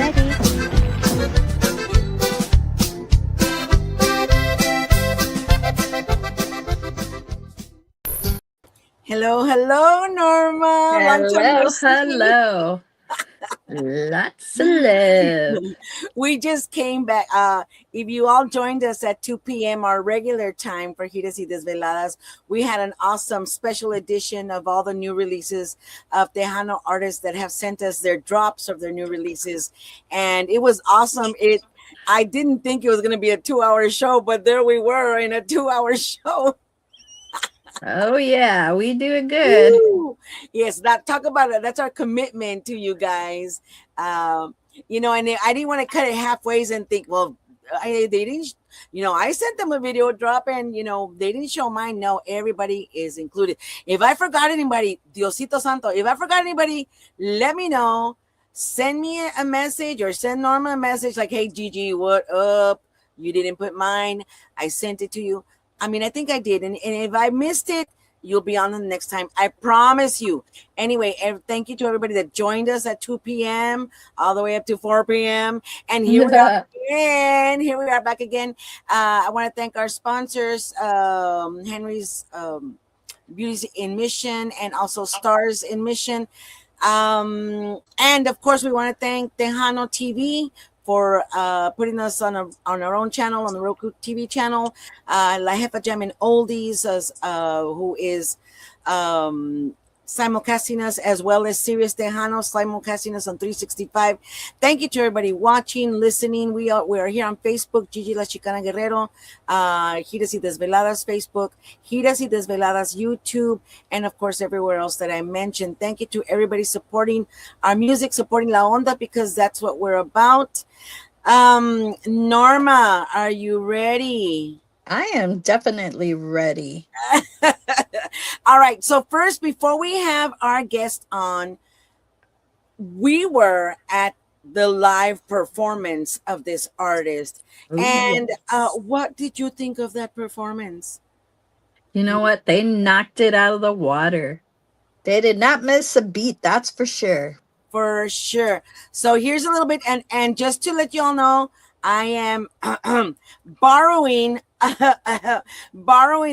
ready. Hello, hello, Norma. Long time no Hello, see. hello. Lots of love. We just came back. If you all joined us at 2 p.m., our regular time for Giras y Desveladas, we had an awesome special edition of all the new releases of Tejano artists that have sent us their drops of their new releases. And it was awesome. I didn't think it was going to be a 2-hour show, but there we were in a 2-hour show. Oh, yeah, we doing good. Woo! Yes, that talk about it. That's our commitment to you guys. Um, and I didn't want to cut it halfway and think, well, they didn't. I sent them a video drop, and they didn't show mine. No, everybody is included. If I forgot anybody, Diosito Santo, if I forgot anybody, let me know. Send me a message or send Norma a message like, "Hey, Gigi, what up? You didn't put mine. I sent it to you." I mean, I think I did. And if I missed it, you'll be on the next time. I promise you. Anyway, thank you to everybody that joined us at 2 p.m. all the way up to 4 p.m. And here we are again. Here we are back again. I want to thank our sponsors, Henry's Beauty in Mission and also Stars in Mission. And of course, we want to thank Tejano TV for putting us on our own channel, on the Roku TV channel. La Jefa Jam and Oldies, who is simulcasting us, as well as Sirius Tejano simulcasting us on 365. Thank you to everybody watching, listening. We are here on Facebook, Gigi La Chicana Guerrero, Giras y Desveladas Facebook, Giras y Desveladas YouTube, and of course everywhere else that I mentioned. Thank you to everybody supporting our music, supporting La Onda, because that's what we're about. Norma, are you ready? I am definitely ready. All right. So first, before we have our guest on, we were at the live performance of this artist. Ooh, and yes. What did you think of that performance? You know what? They knocked it out of the water. They did not miss a beat, that's for sure. For sure. So here's a little bit, and just to let you all know, I am borrowing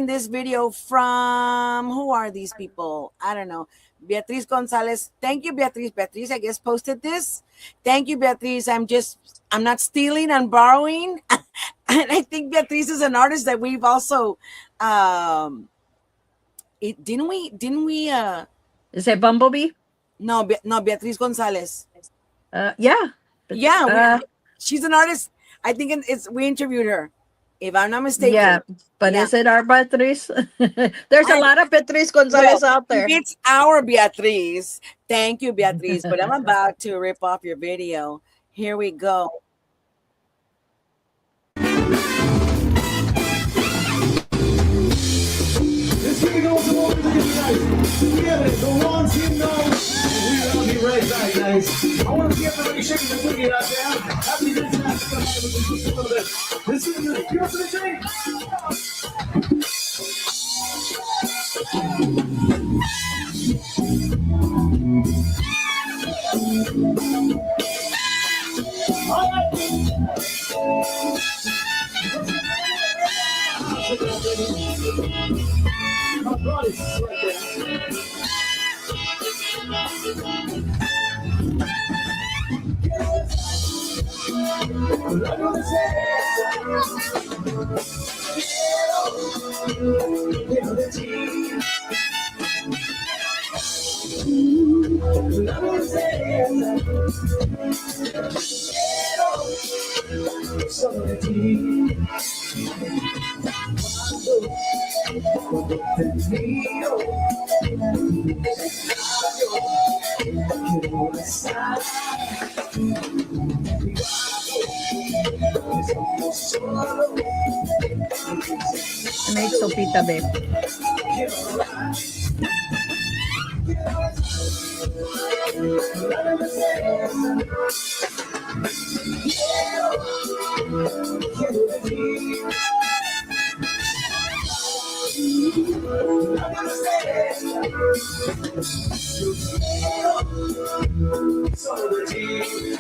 this video from, who are these people? I don't know. Beatriz Gonzalez. Thank you, Beatriz. Beatriz, I guess, posted this. Thank you, Beatriz. I'm not stealing, I'm borrowing. And I think Beatriz is an artist that we've also didn't we Is it Bumblebee? no, Beatriz Gonzalez. Yeah. She's an artist. I think we interviewed her, if I'm not mistaken. Yeah, but is it our Beatriz? There's a lot of Beatriz Gonzalez out there. It's our Beatriz. Thank you, Beatriz. But I'm about to rip off your video. Here we go. This here goes to all the guys. Fiebre, the ones you know. We'll be right back, guys. I want to see everybody shaking the boogie out there. Happy this is the Giras y Desveladas. Make sopita, babe. Solo de ti.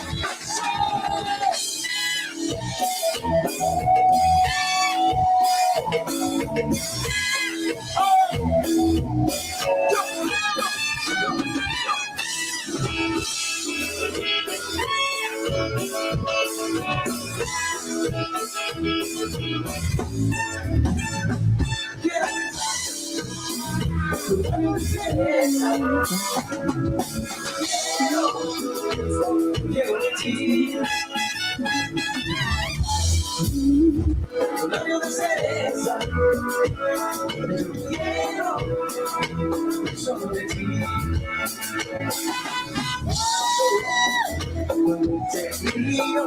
Quiero de ti. Labio de cereza. Quiero solo de ti. Te mío.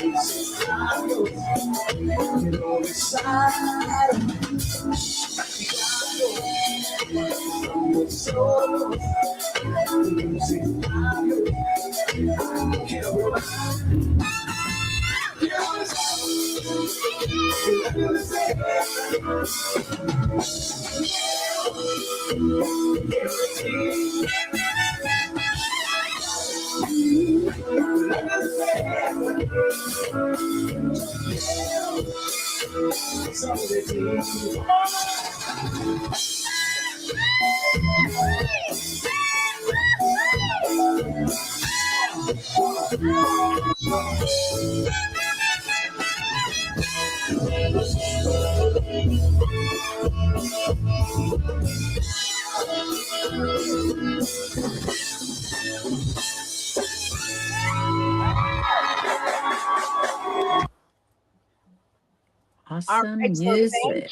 Tus labios. Quiero besar. Estamos solos. Tus labios. Quiero probar. Quiero besar. Labio de cereza. Quiero de ti. Labio de cereza. Solo de ti. All Awesome right, so music.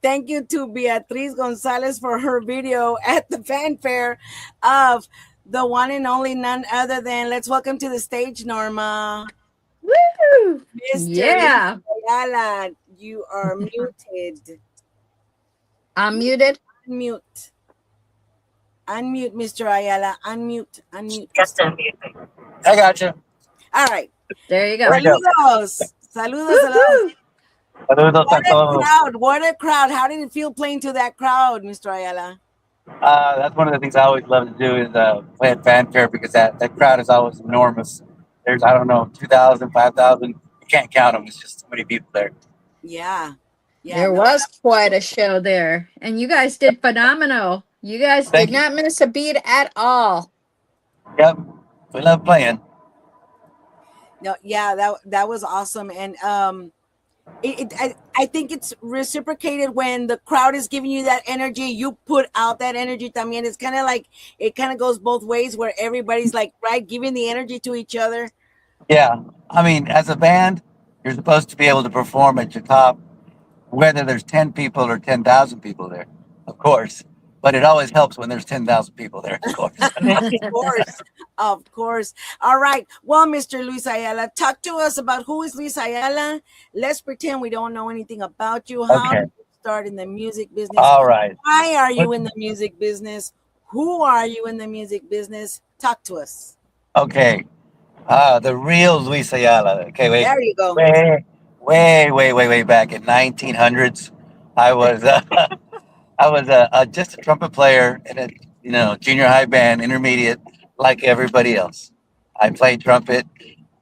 thank you to Beatriz Gonzalez for her video at the fanfare of the one and only none other than, let's welcome to the stage, Norma. Woo! Mr. Yeah. Ayala, you are muted. I'm muted. Unmute. Unmute, Mr. Ayala. Unmute. Just unmute. I got you. All right. There you go. There we go. Saludos. Saludos. Woo-hoo. Saludos a todos. What a crowd. How did it feel playing to that crowd, Mr. Ayala? That's one of the things I always love to do is play at fanfare because that crowd is always enormous. There's, I don't know, 2,000, 5,000. You can't count them. It's just so many people there. Yeah. There was quite a show there. And you guys did phenomenal. You guys Thank did you. not miss a beat at all. Yep. We love playing. No, yeah, that was awesome. And I think it's reciprocated when the crowd is giving you that energy. You put out that energy también. It's kind of like it kind of goes both ways where everybody's like giving the energy to each other. Yeah. I mean, as a band, you're supposed to be able to perform at your top, whether there's 10 people or 10,000 people there, of course. But it always helps when there's 10,000 people there, of course. Of course. All right. Well, Mr. Luis Ayala, talk to us about who is Luis Ayala. Let's pretend we don't know anything about you. How Okay. did you start in the music business? All right. Why are you in the music business? Who are you in the music business? Talk to us. Okay. The real Luis Ayala. Okay, wait. There you go. Way back in 1900s, I was just a trumpet player in a junior high band, intermediate, like everybody else. I played trumpet.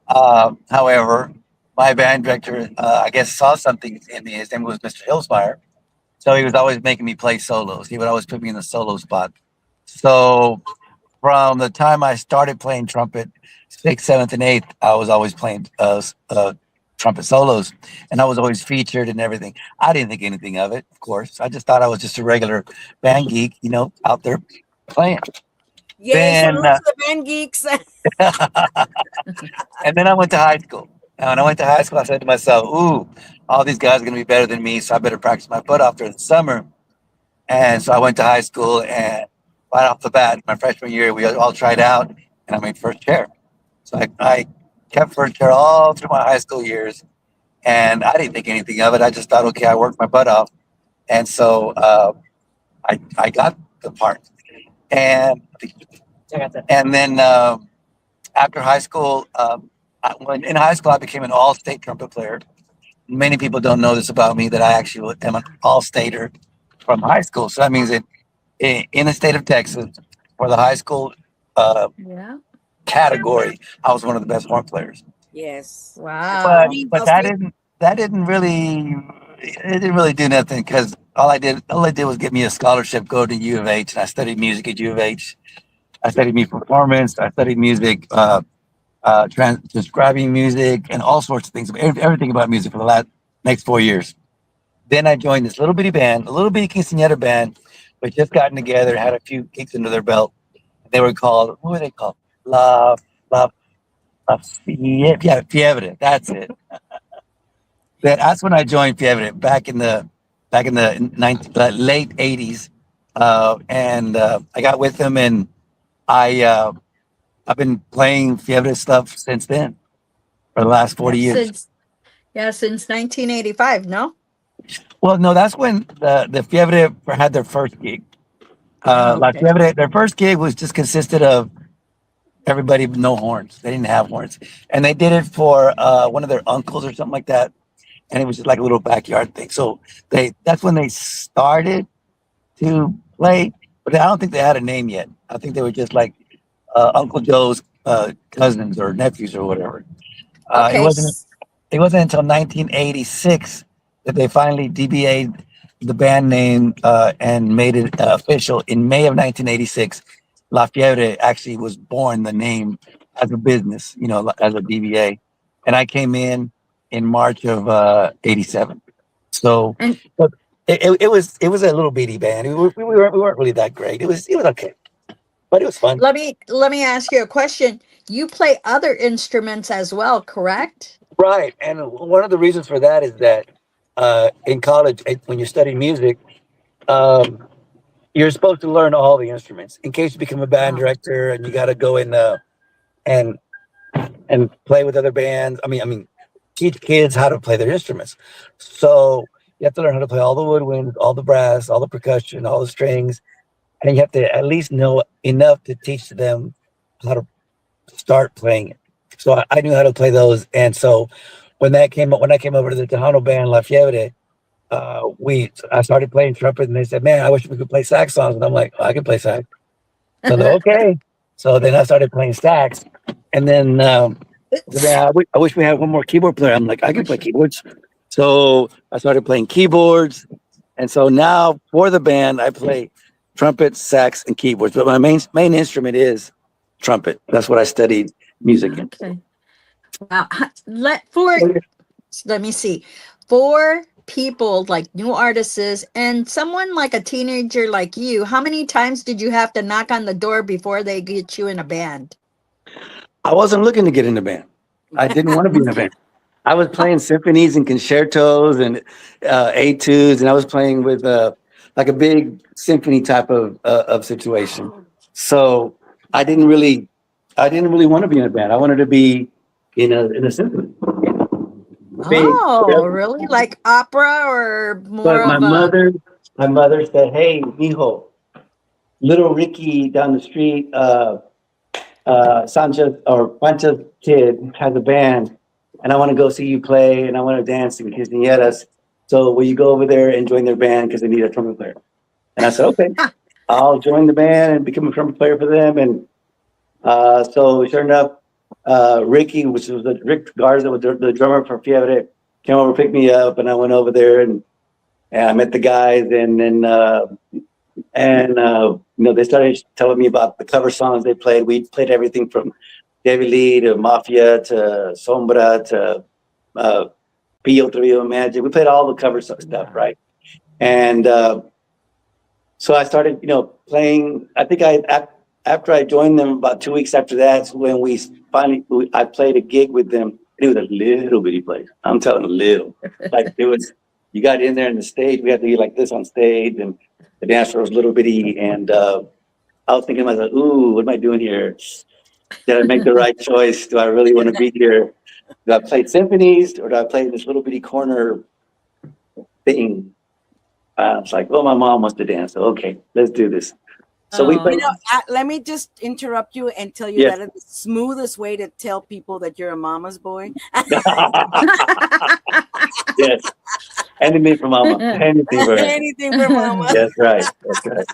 However, my band director, I guess, saw something in me. His name was Mr. Hillsmeyer, so he was always making me play solos. He would always put me in the solo spot. So from the time I started playing trumpet, 6th, 7th, and 8th, I was always playing trumpet solos, and I was always featured and everything. I didn't think anything of it, of course. I just thought I was just a regular band geek, out there playing. Yay, Then, salute to the band geeks. And then I went to high school. And when I went to high school, I said to myself, ooh, all these guys are going to be better than me, so I better practice my butt off during the summer. And so I went to high school, and right off the bat, my freshman year, we all tried out, and I made first chair. So I kept first chair all through my high school years, and I didn't think anything of it. I just thought, okay, I worked my butt off. And so I got the part. And then after high school, in high school, I became an all-state trumpet player. Many people don't know this about me, that I actually am an all-stater from high school. So that means that in the state of Texas, for the high school Yeah. category, I was one of the best horn players. Yes. I But Wow. mean, but I'll say, that didn't really it didn't really do nothing because all I did was get me a scholarship, go to U of H, and I studied music at U of H. I studied music performance. I studied music, transcribing music, and all sorts of things, everything about music for the last next 4 years. Then I joined this little bitty band, a little bitty quinceañera band, but just gotten together, had a few gigs under their belt. They were called, what were they called? La, La, Fiebre. That's it. That's when I joined Fiebre back in the late '80s, and I got with them, and I I've been playing Fiebre stuff since then for the last 40 years. Since 1985, no? Well, no, that's when the Fiebre had their first gig. La Okay. Fiebre, their first gig was just consisted of everybody with no horns. They didn't have horns, and they did it for one of their uncles or something like that. And it was just like a little backyard thing. So that's when they started to play, but I don't think they had a name yet. I think they were just like Uncle Joe's cousins or nephews or whatever. It Okay. wasn't it wasn't until 1986 that they finally DBA'd the band name and made it official. In May of 1986, La Fiebre actually was born the name as a business, as a DBA. And I came in March of '87. So, And but it was a little bitty band. We weren't really that great. It was okay, but it was fun. let me ask you a question. You play other instruments as well, correct? Right. And one of the reasons for that is that in college, when you study music, um, you're supposed to learn all the instruments in case you become a band Wow. director and you got to go in and and play with other bands. I mean, teach kids how to play their instruments. So you have to learn how to play all the woodwinds, all the brass, all the percussion, all the strings, and you have to at least know enough to teach them how to start playing it. So I knew how to play those, and so when I came over to the Tejano band La Fiebre, I started playing trumpet, and they said, "Man, I wish we could play sax songs," and I'm like, "I can play sax." So they're okay. So then I started playing sax, and then I wish we had one more keyboard player. I'm like, I can play keyboards. So I started playing keyboards, and so now for the band, I play trumpet, sax, and keyboards. But my main instrument is trumpet. That's what I studied music in. Okay. Wow. Let me see. For people like new artists and someone like a teenager like you, how many times did you have to knock on the door before they get you in a band? I wasn't looking to get in a band. I didn't want to be in a band. I was playing symphonies and concertos and etudes, and I was playing with like a big symphony type of situation. So I didn't really want to be in a band. I wanted to be in a symphony. Big. Oh, really? Like opera or more But of a my mother said, "Hey, mijo, little Ricky down the street, Sanchez or Pancha's kid has a band, and I want to go see you play, and I want to dance in quinceañeras. So will you go over there and join their band because they need a trumpet player?" And I said, "Okay, I'll join the band and become a trumpet player for them." And so sure enough, Ricky, which was Rick Garza, was the drummer for Fiebre, came over, picked me up, and I went over there and I met the guys, and then they started telling me about the cover songs they played. We played everything from David Lee to Mafia to Sombra to Pio Trio Magic. We played all the cover stuff, right? And so I started, playing. I think after I joined them, about 2 weeks after that's when I played a gig with them. It was a little bitty place. I'm telling little. Like it was, you got in there in the stage. We had to be like this on stage, and the dance floor was little bitty. And I was thinking to myself, "Ooh, what am I doing here? Did I make the right choice? Do I really want to be here? Do I play symphonies or do I play this little bitty corner thing?" I was like, "Well, my mom wants to dance, so okay, let's do this." So we played. let me just interrupt you and tell you that is the smoothest way to tell people that you're a mama's boy. Yes. Anything for mama. Anything for her. Anything for mama. That's right. That's right.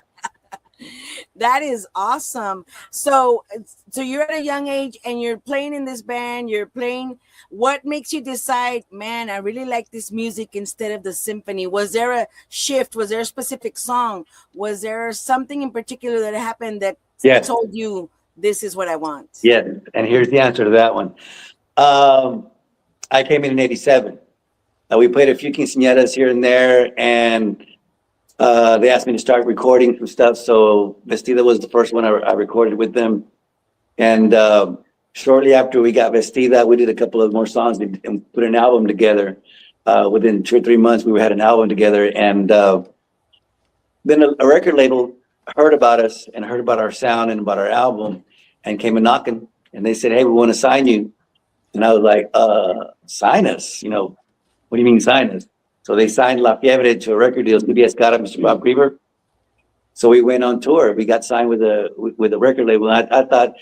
That is awesome. So, so you're at a young age and you're playing in this band. You're playing. What makes you decide, man, I really like this music instead of the symphony? Was there a shift? Was there a specific song? Was there something in particular that happened that Yes. told you this is what I want? Yes. And here's the answer to that one. I came in '87. We played a few quinceañeras here and there, and they asked me to start recording some stuff. So Vestida was the first one I recorded with them. And shortly after we got Vestida, we did a couple of more songs and put an album together. Within 2 or 3 months, we had an album together. And then a record label heard about us and heard about our sound and about our album and came a knocking. And they said, hey, we want to sign you. And I was like, sign us? You know, what do you mean sign us? So they signed La Fiebre to a record deal, CBS got it, Mr. Bob Griever. So we went on tour. We got signed with a record label. And I thought,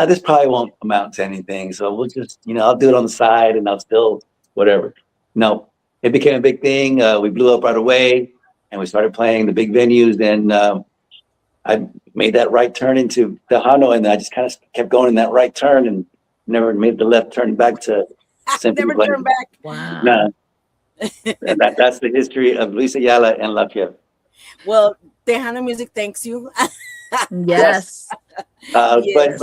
this probably won't amount to anything. So we'll just, you know, I'll do it on the side and I'll still, whatever. No, it became a big thing. We blew up right away and we started playing the big venues. And I made that right turn into Tejano, and I just kind of kept going in that right turn and never made the left turn back to Never turn back. Wow. No. That's the history of Luis Ayala and La Fiebre. Well, Tejano music thanks you. Yes. Yes.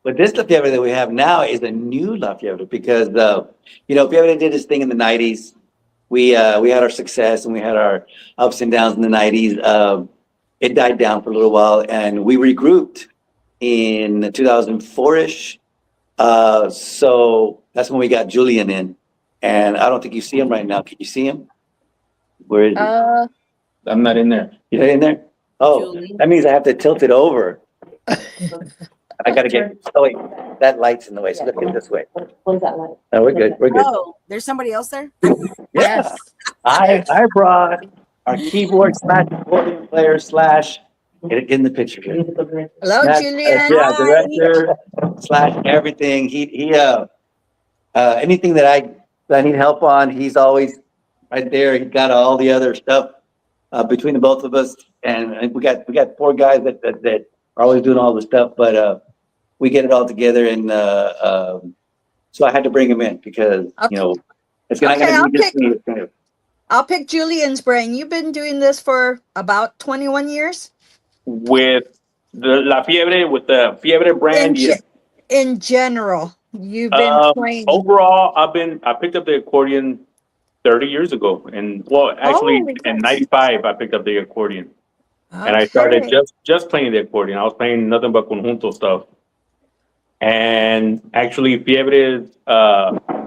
But this La Fiebre that we have now is a new La Fiebre because you know, Fiebre did his thing in the '90s. We had our success and we had our ups and downs in the '90s. It died down for a little while, and we regrouped in 2004-ish. So that's when we got Julian in, and I don't think you see him right now. Can you see him? Where is he? I'm not in there. You're not in there? Oh, Julian. that means I have to tilt it over. I gotta get. Oh wait, that light's in the way. So let's get this way. What's that like? No, we're good. We're good. Oh, there's somebody else there? Yes. I brought our keyboard / accordion player / get it in the picture here. Hello, Snack- Julian. Yeah, director / everything. He anything that I need help on, he's always right there. He got all the other stuff between the both of us, and we got 4 guys that are always doing all the stuff, but we get it all together, and so I had to bring him in because you know it's not Okay, gonna be just me. It's gonna. I'll pick Julian's brain. You've been doing this for about 21 years? With the La Fiebre, with the Fiebre brand, yes. In general, you've been playing. Overall, I picked up the accordion 30 years ago, and well, actually Holy in gosh. '95 I picked up the accordion, and I started Okay. just playing the accordion. I was playing nothing but conjunto stuff, and actually Fiebre's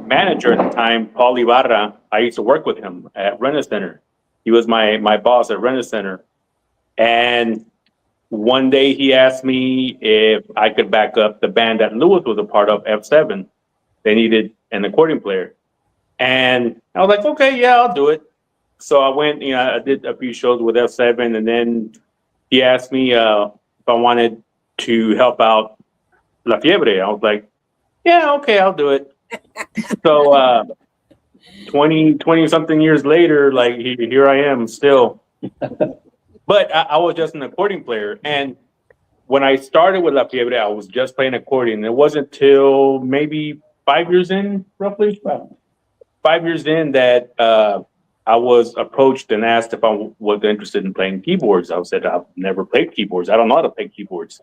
manager at the time, Paul Ibarra, I used to work with him at Renner Center. He was my boss at Renner Center, and one day he asked me if I could back up the band that Lewis was a part of, F7. They needed an accordion player. And I was like, okay, yeah, I'll do it. So I went, you know, I did a few shows with F7, and then he asked me if I wanted to help out La Fiebre. I was like, yeah, okay, I'll do it. So 20 something years later, like here I am still. But I was just an accordion player. And when I started with La Fiebre, I was just playing accordion. It wasn't till maybe 5 years in, roughly 5 years in, that I was approached and asked if I was interested in playing keyboards. I said, I've never played keyboards. I don't know how to play keyboards.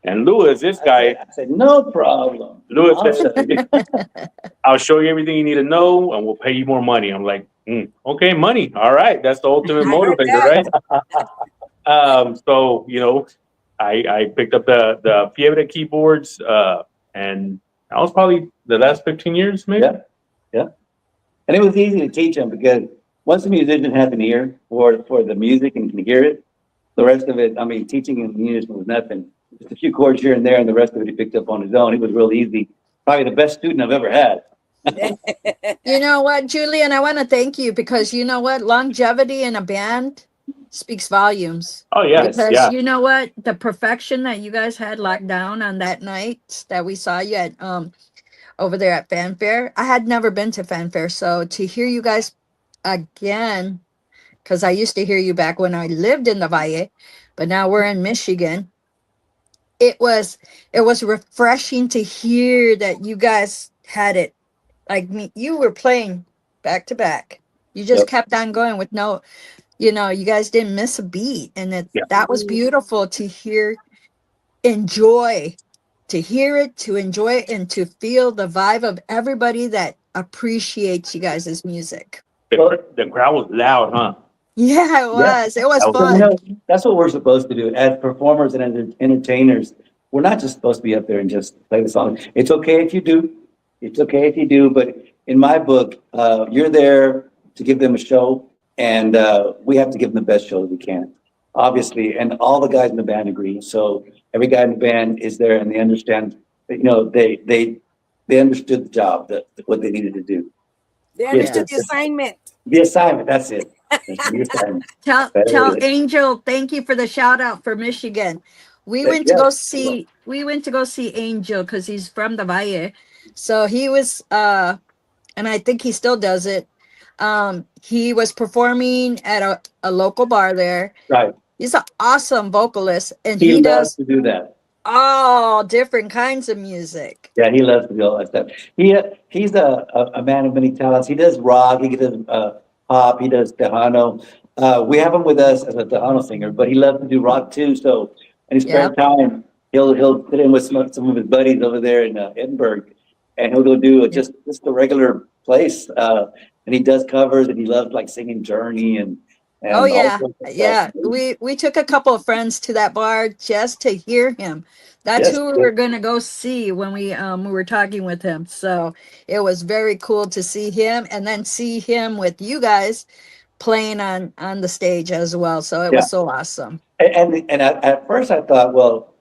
And Louis, this guy, I said, no problem. Louis said, I'll show you everything you need to know, and we'll pay you more money. I'm like, okay, money. All right. That's the ultimate motivator, right? So, you know, I picked up the Fiebre keyboards, and that was probably the last 15 years, maybe. Yeah. And it was easy to teach them because once the musician has an ear for the music and can hear it, the rest of it, I mean, teaching him music was nothing. Just a few chords here and there, and the rest of it he picked up on his own. It was real easy. Probably the best student I've ever had. You know what, Julian, I want to thank you because you know what? Longevity in a band speaks volumes. Oh, yes. Because Yeah. you know what? The perfection that you guys had locked down on that night that we saw you at over there at Fanfare. I had never been to Fanfare. So to hear you guys again, because I used to hear you back when I lived in the Valle, but now we're in Michigan. it was refreshing to hear that you guys had it like me. You were playing back to back. You just Yep. kept on going with no, you guys didn't miss a beat, and Yeah. that was beautiful to hear, enjoy, to hear it, to enjoy it, and to feel the vibe of everybody that appreciates you guys' music. The crowd was loud, huh? Yeah, it Yeah. was. It was That was So, fun. that's what we're supposed to do as performers and as entertainers. We're not just supposed to be up there and just play the song. It's okay if you do. It's okay if you do. But in my book, you're there to give them a show, and we have to give them the best show that we can, obviously. And all the guys in the band agree. So every guy in the band is there, and they understand. That, they understood the job, what they needed to do. They Yes, understood the yes. assignment. The assignment. That's it. That's the assignment. Tell There it is. Angel, thank you for the shout out for Michigan. We went to Yes. go see Angel because he's from the Valle. So he was and I think he still does it. He was performing at a local bar there. Right. He's an awesome vocalist, and He he loves does to do that. all different kinds of music. Yeah, he loves to do all that stuff. He's a man of many talents. He does rock, he does pop, he does Tejano. We have him with us as a Tejano singer, but he loves to do rock too. So in his spare Yep. time, he'll fit in with some of his buddies over there in Edinburgh, and he'll go do just a regular place. And he does covers, and he loves like singing Journey and Oh all yeah, sorts of yeah. stuff. We took a couple of friends to that bar just to hear him. That's Yes, who we were gonna go see when we were talking with him. So it was very cool to see him and then see him with you guys playing on the stage as well. So it yeah. was so awesome. And at first I thought, well,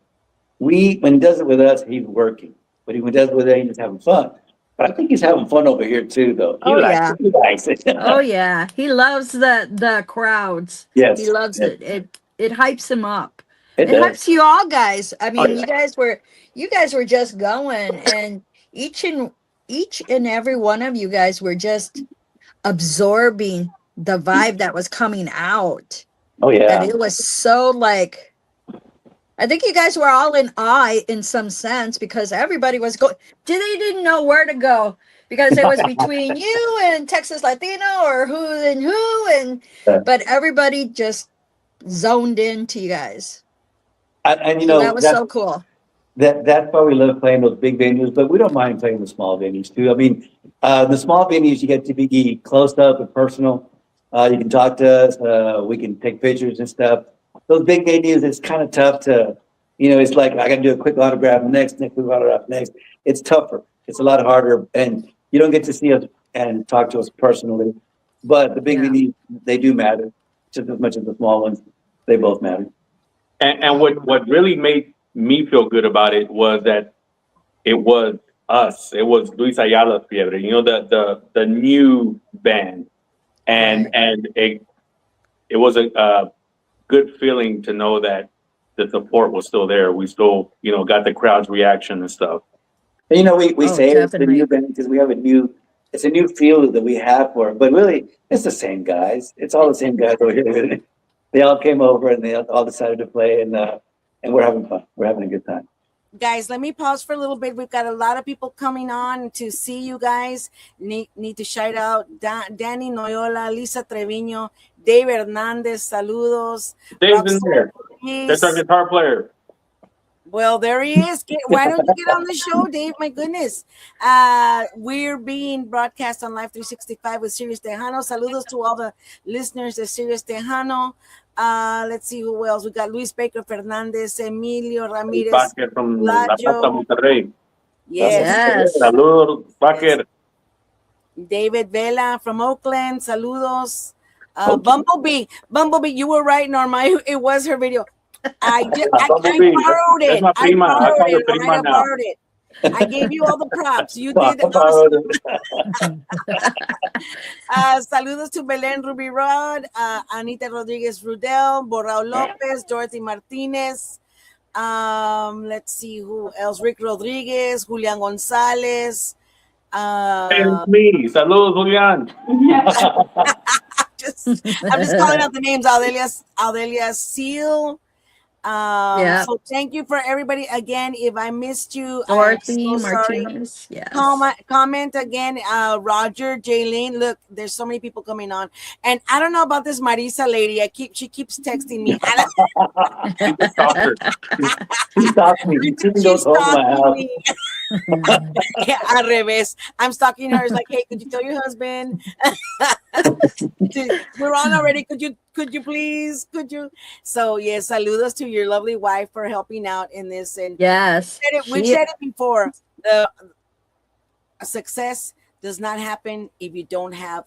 when he does it with us, he's working. But when he does it with us, he's just having fun. But I think he's having fun over here too, though. Oh yeah. He likes it. Oh yeah. He loves the crowds. Yes, He loves yes, it. It hypes him up. it It does. hypes you all guys. I Oh, mean, yeah. you guys were just going, and each and every one of you guys were just absorbing the vibe that was coming out. Oh, And yeah. it was so like, I think you guys were all in awe in some sense because everybody was going, they didn't know where to go because it was between you and Texas Latino or who and who. But everybody just zoned into you guys. And So that was so cool. that's why we love playing those big venues, but we don't mind playing the small venues too. I mean, the small venues, you get to be close up and personal. You can talk to us. We can take pictures and stuff. Those big venues, it's kind of tough to, it's like I got to do a quick autograph next quick autograph next. It's tougher. It's a lot harder, and you don't get to see us and talk to us personally. But the big venues, they do matter just as much as the small ones. They both matter. And what really made me feel good about it was that it was us. It was Luis Ayala's Fiebre, the new band. And it was a good feeling to know that the support was still there. We still, got the crowd's reaction and stuff. And, we say it's the definitely. new band because we have it's a new feel that we have for it. But really, it's the same guys. It's all the same guys over here. They all came over and they all decided to play, and we're having fun. We're having a good time. Guys, let me pause for a little bit. We've got a lot of people coming on to see you guys. Need to shout out Danny Noyola, Lisa Treviño, Dave Hernandez, saludos. Dave's in there. That's our guitar player. Well, there he is. Why don't you get on the show, Dave? My goodness. We're being broadcast on Live 365 with Sirius Tejano. Saludos to all the listeners of Sirius Tejano. Let's see who else. We got Luis Baker Fernandez, Emilio Ramirez. Baker from La Plata, Monterrey. Yes. Saludos, Baker. David Vela from Oakland. Saludos. Bumblebee, you were right, Norma. It was her video. I borrowed it. I borrowed it. I gave you all the props. You did. Saludos to Belen Ruby Rod, Anita Rodriguez Rudel, Borrao Lopez, Dorothy Martinez. Let's see who else. Rick Rodriguez, Julian Gonzalez. And me. Saludos, Julian. I'm just calling out the names. Audelia Seal. Yeah. So thank you for everybody again. If I missed you, I'm Dorothy so sorry. Martinez. Yes. Comment again, Roger, Jaylene. Look, there's so many people coming on, and I don't know about this Marisa lady. She keeps texting me. She's a stalker. He stopped me. He She's goes home to my stalking house. me. Yeah, al revés. I'm stalking her. It's like, hey, could you tell your husband? We're on already. Could you please? Could you? So yes, saludos to your lovely wife for helping out in this. And Yes. we said it before. The success does not happen if you don't have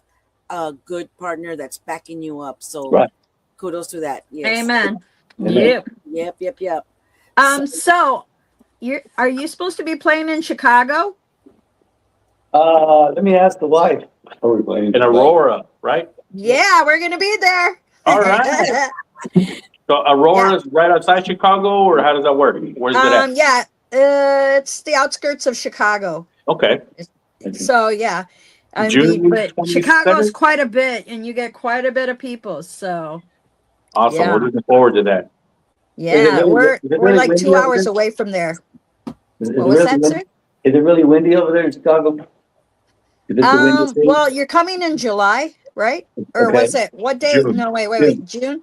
a good partner that's backing you up. So Right. kudos to that. Yes. Amen. Amen. Yep. So are you supposed to be playing in Chicago? Let me ask the wife. Are we playing In Aurora, right? Yeah, we're gonna be there. All right. So Aurora's right outside Chicago, or how does that work? Where's it at? Yeah, it's the outskirts of Chicago. Okay. So yeah, I June mean, but 27th? Chicago's quite a bit, and you get quite a bit of people. So Awesome. Yeah. We're looking forward to that. yeah, we're really like windy 2 over hours there? away from there. Is What was that, sir? Is it really windy over there in Chicago? Is this the windy city? Well, you're coming in July, right? Or Okay. was it what day? June. No, wait, June.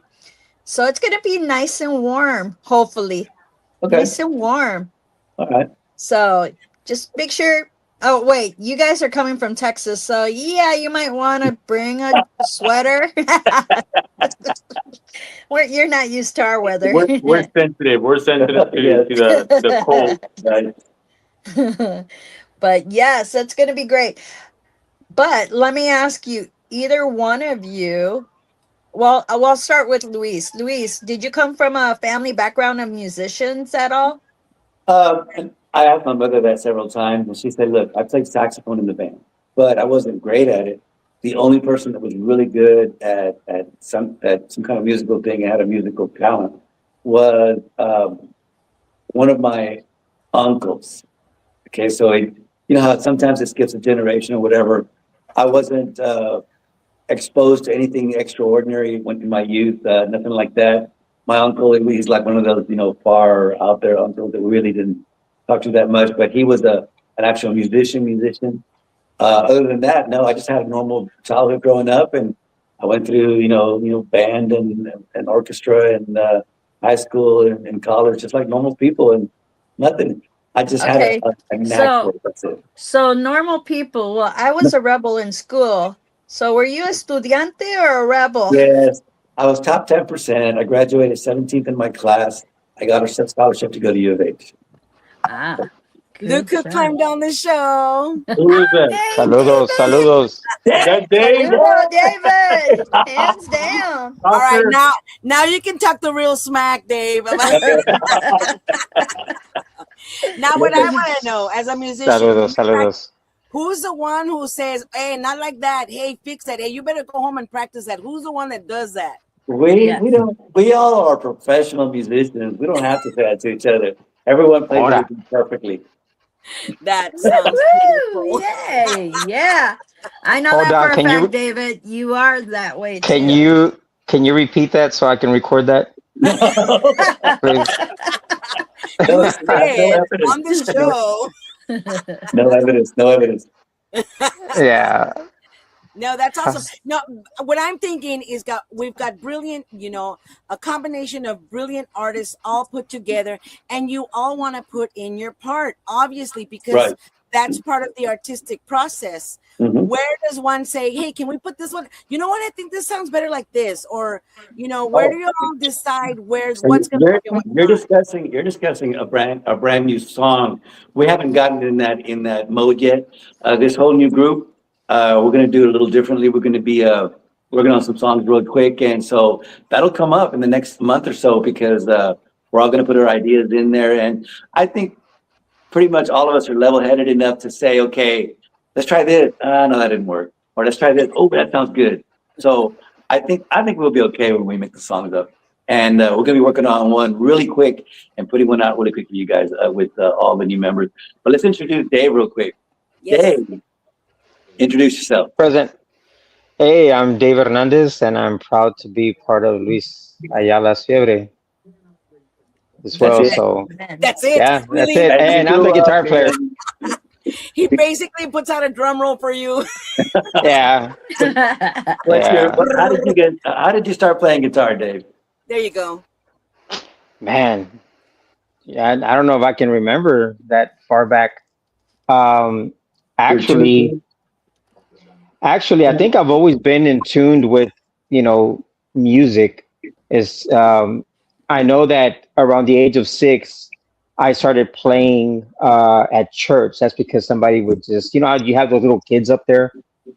So it's gonna be nice and warm, hopefully. Okay. Nice and warm. All right. So just make sure. Oh wait, you guys are coming from Texas, so yeah, you might want to bring a sweater. You're not used to our weather. We're sensitive. We're sensitive to the cold. Right. But yes, that's going to be great. But let me ask you, either one of you. Well, I'll start with Luis. Luis, did you come from a family background of musicians at all? And I asked my mother that several times, and she said, "Look, I played saxophone in the band, but I wasn't great at it. The only person that was really good at some kind of musical thing and had a musical talent was one of my uncles." Okay, so you know how sometimes it skips a generation or whatever. I wasn't exposed to anything extraordinary when in my youth, nothing like that. My uncle, he's like one of those, far out there uncles that we really didn't talk to that much, but he was an actual musician. Other than that, no, I just had a normal childhood growing up, and I went through, band and orchestra and high school and college, just like normal people, and nothing. I just had a knack for it. That's it. So normal people. Well, I was a rebel in school. So were you a estudiante or a rebel? Yes, I was top 10%. I graduated 17th in my class. I got a scholarship to go to U of H. Look who climbed on the show. Who is that? Saludos. That Dave. Oh, David, hands down. All right, now you can talk the real smack, Dave. Now, what I want to know as a musician, Saludos. who's the one who says, "Hey, not like that. Hey, fix that. Hey, you better go home and practice that." Who's the one that does that? We don't. We all are professional musicians. We don't have to say that to each other. Everyone plays everything perfectly. That sounds beautiful. Yay! Yeah, I know Hold that on, for a can fact, you- David. You are that way. Can too. you repeat that so I can record that? Please. No evidence. On the show. No evidence. Yeah. No, that's awesome. No, what I'm thinking is we've got brilliant, a combination of brilliant artists all put together, and you all want to put in your part, obviously, because that's part of the artistic process. Mm-hmm. Where does one say, "Hey, can we put this one? You know what? I think this sounds better like this," or where do you all decide what's going to happen? You're discussing a brand new song. We haven't gotten in that mode yet. This whole new group. We're going to do it a little differently. We're going to be working on some songs real quick. And so that'll come up in the next month or so because we're all going to put our ideas in there. And I think pretty much all of us are level-headed enough to say, okay, let's try this. No, that didn't work. Or let's try this. Oh, that sounds good. So I think we'll be okay when we make the songs up. And we're going to be working on one really quick and putting one out really quick for you guys with all the new members. But let's introduce Dave real quick. Yes. Dave. Introduce yourself. Present. Hey, I'm Dave Hernandez, and I'm proud to be part of Luis Ayala's Fiebre. as well. it. So Man. That's it. yeah, that's Really? it. And I'm the guitar player. He basically puts out a drum roll for you. Yeah, What's your? yeah. How did you get? How did you start playing guitar, Dave? There you go. Man, yeah, I don't know if I can remember that far back. Um, You're actually, tuning? actually, I think I've always been in tuned with, you know, music. Is I know that around the age of 6, I started playing at church. That's because somebody would just, you know, how you have those little kids up there,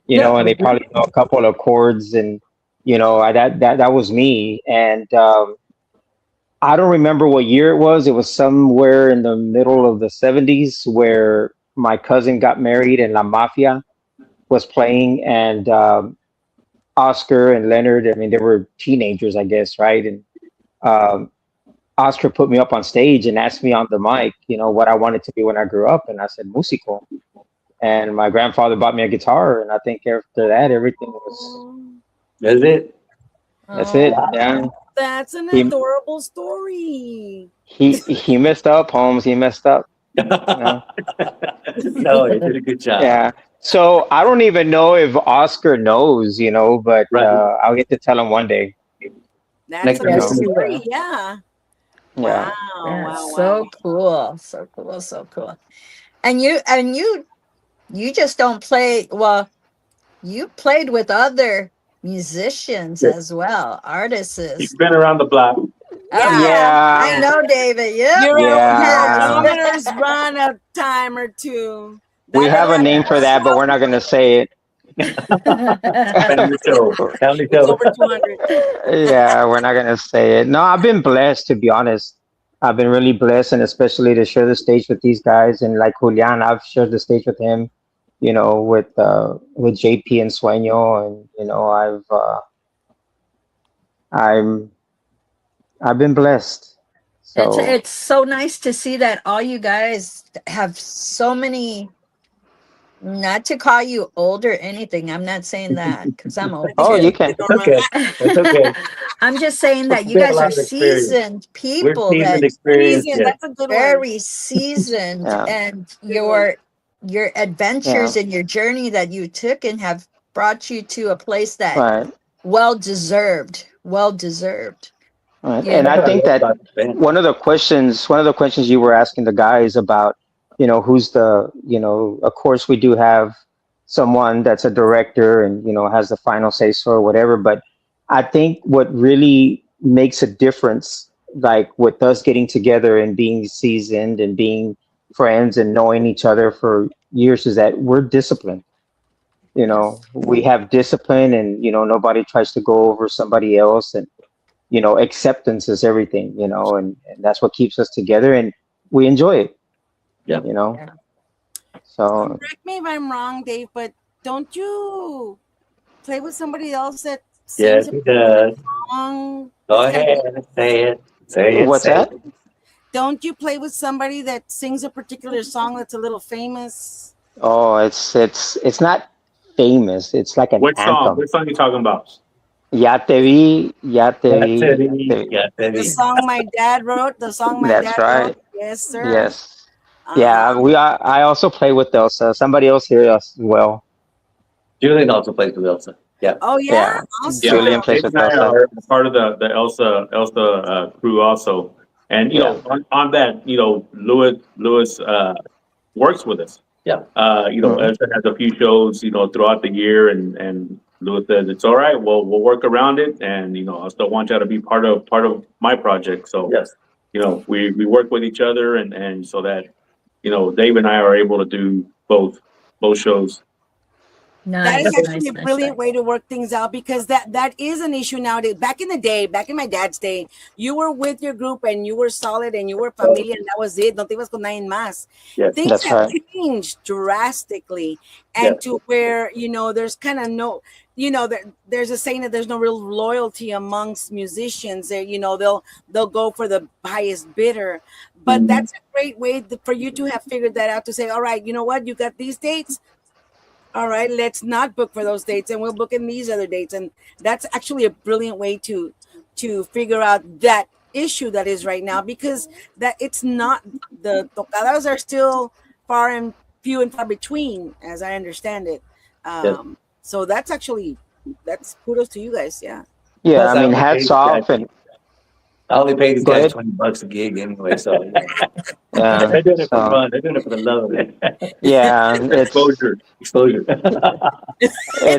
you Yeah. know, and they probably know a couple of chords, and you know, that was me. And I don't remember what year it was. It was somewhere in the middle of the 70s where my cousin got married and La Mafia was playing, and Oscar and Leonard, I mean, they were teenagers, I guess, right? And um, Oscar put me up on stage and asked me on the mic, you know, what I wanted to be when I grew up. And I said, musical. And my grandfather bought me a guitar. And I think after that, everything was, That's it. that's it. Oh, Yeah. That's an He, adorable story. he messed up, Holmes. He messed up. You know? No, you did a good job. Yeah. So I don't even know if Oscar knows, you know, but Right. I'll get to tell him one day. That's Next a time good yes, you story. will. Yeah. Yeah. Wow. Yeah, Wow. so Wow. cool, so cool, so cool. And you just don't play. Well, you played with other musicians Yeah. as well, artists. He's been around the block. Oh Yeah. yeah, I Yeah. know, David. Yep. Your Yeah. kilometers run a time or two. We That have a name for that, but we're not going to say it. Family show. Family it's show. over 200. Yeah, we're not gonna say it. No, I've been blessed, to be honest. I've been really blessed, and especially to share the stage with these guys. And like Julian, I've shared the stage with him, you know, with JP and Sueño, and you know, I'm I've been blessed. So It's so nice to see that all you guys have so many. Not to call you old or anything. I'm not saying that because I'm old oh, you too. can. It's okay. It's okay. I'm just saying that you We have a guys lot are of experience. seasoned We're people seasoned that experience. Easy, Yeah. that's a good one. very seasoned, Yeah, and Good one. your yeah, adventures and your journey that you took and have brought you to a place that right, well deserved, well deserved. right. You And That's I what I know. think love that about the band. one of the questions you were asking the guys about, you know, who's the, you know, of course we do have someone that's a director and, you know, has the final say so or whatever. But I think what really makes a difference, like with us getting together and being seasoned and being friends and knowing each other for years, is that we're disciplined. You know, Yes. we have discipline, and, you know, nobody tries to go over somebody else. And, you know, acceptance is everything, you know, and that's what keeps us together, and we enjoy it, Yeah. you know. Yeah. So Correct me if I'm wrong, Dave, but don't you play with somebody else that Yes, sings a he does. song? Go It's kind of, ahead. Say it. Say it. what's Say that? it. don't you play with somebody that sings a particular song that's a little famous? Oh, it's not famous. It's like an What song? anthem. What song you talking about? Ya te vi, ya te Ya vi, te ya vi. te vi. Ya te The vi. song my dad wrote, the song my That's dad wrote. right. Yes, sir. Yes. Uh-huh. Yeah, I also play with Elsa. Somebody else here as well. Julian also plays with Elsa. Yeah. Oh, yeah? Yeah. Yeah, Awesome. Julian plays Dave with and I Elsa. are part of the Elsa crew also. And you Yeah. know, on that, you know, Lewis works with us. Yeah. You know, Mhm. Elsa has a few shows, you know, throughout the year, and Lewis says it's all right. We'll work around it, and you know, I still want you to be part of my project. So Yes. you know, we work with each other, and so that you know, Dave and I are able to do both shows. That is Nice, actually nice, a nice, brilliant nice. way to work things out because that is an issue nowadays. Back in the day, back in my dad's day, you were with your group and you were solid and you were familia and that was it. No te ibas con nadie más. Yes. Things That's have right. changed drastically, Yes. and to where there's kind of no, there's a saying that there's no real loyalty amongst musicians. They, they'll go for the highest bidder, but Mhm. that's a great way for you to have figured that out to say, all right, you know what, you got these dates. All right, let's not book for those dates and we'll book in these other dates. And that's actually a brilliant way to figure out that issue that is right now, because that it's not, the tocadas are still far and few and far between, as I understand it. Yes. So that's actually, that's kudos to you guys. Yeah. Yeah, Plus, I mean, hats off. And I only pay these go guys ahead. $20 a gig anyway, so Yeah. they're doing it for So fun. They're doing it for the love of it. yeah, it's Exposure. It's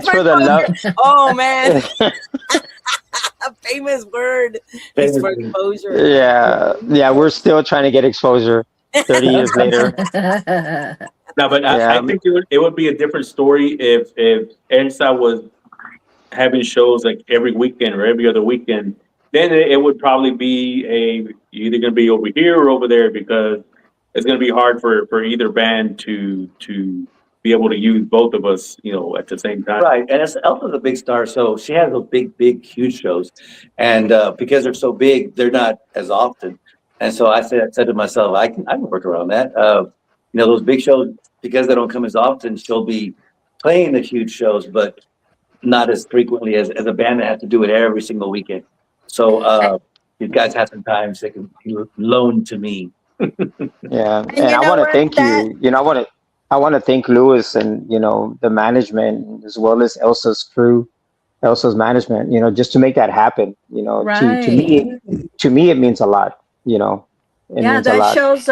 for the love. oh man, a famous word is for exposure. Yeah, yeah, we're still trying to get exposure 30 years later. No, but Yeah, I think it would be a different story if Elsa was having shows like every weekend or every other weekend. Then it would probably be you're either going to be over here or over there, because it's going to be hard for either band to be able to use both of us, at the same time. Right, and Elsa's a big star, so she has those big, huge shows, and because they're so big, they're not as often. And so I said to myself, I can work around that. Those big shows, because they don't come as often, she'll be playing the huge shows, but not as frequently as a band that has to do it every single weekend. So you guys have some times they can loan to me. yeah, And and you I know want to what? thank That you. I want to thank Lewis and the management, as well as Elsa's crew, Elsa's management. Just to make that happen. right. To me, it means a lot. It Yeah, means a that lot. shows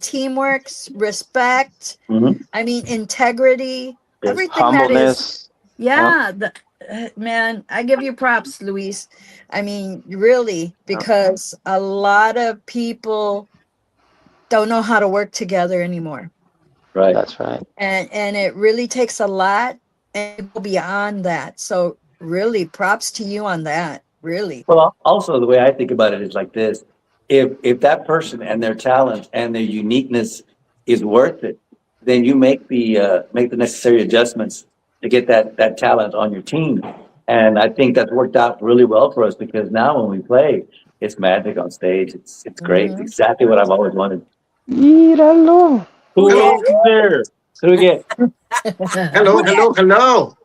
teamwork, respect. Mhm. I mean, integrity. Yes. Everything that is. Humbleness. Yeah, man, I give you props, Luis. I mean, really, because a lot of people don't know how to work together anymore. Right. That's right. And it really takes a lot and go beyond that. So really props to you on that. Really. Well, also the way I think about it is like this: if that person and their talent and their uniqueness is worth it, then you make the necessary adjustments to get that talent on your team. And I think that's worked out really well for us, because now when we play, it's magic on stage. It's great. It's exactly what I've always wanted. Míralo. Who Hello. else is there? So we get Hello. Hello.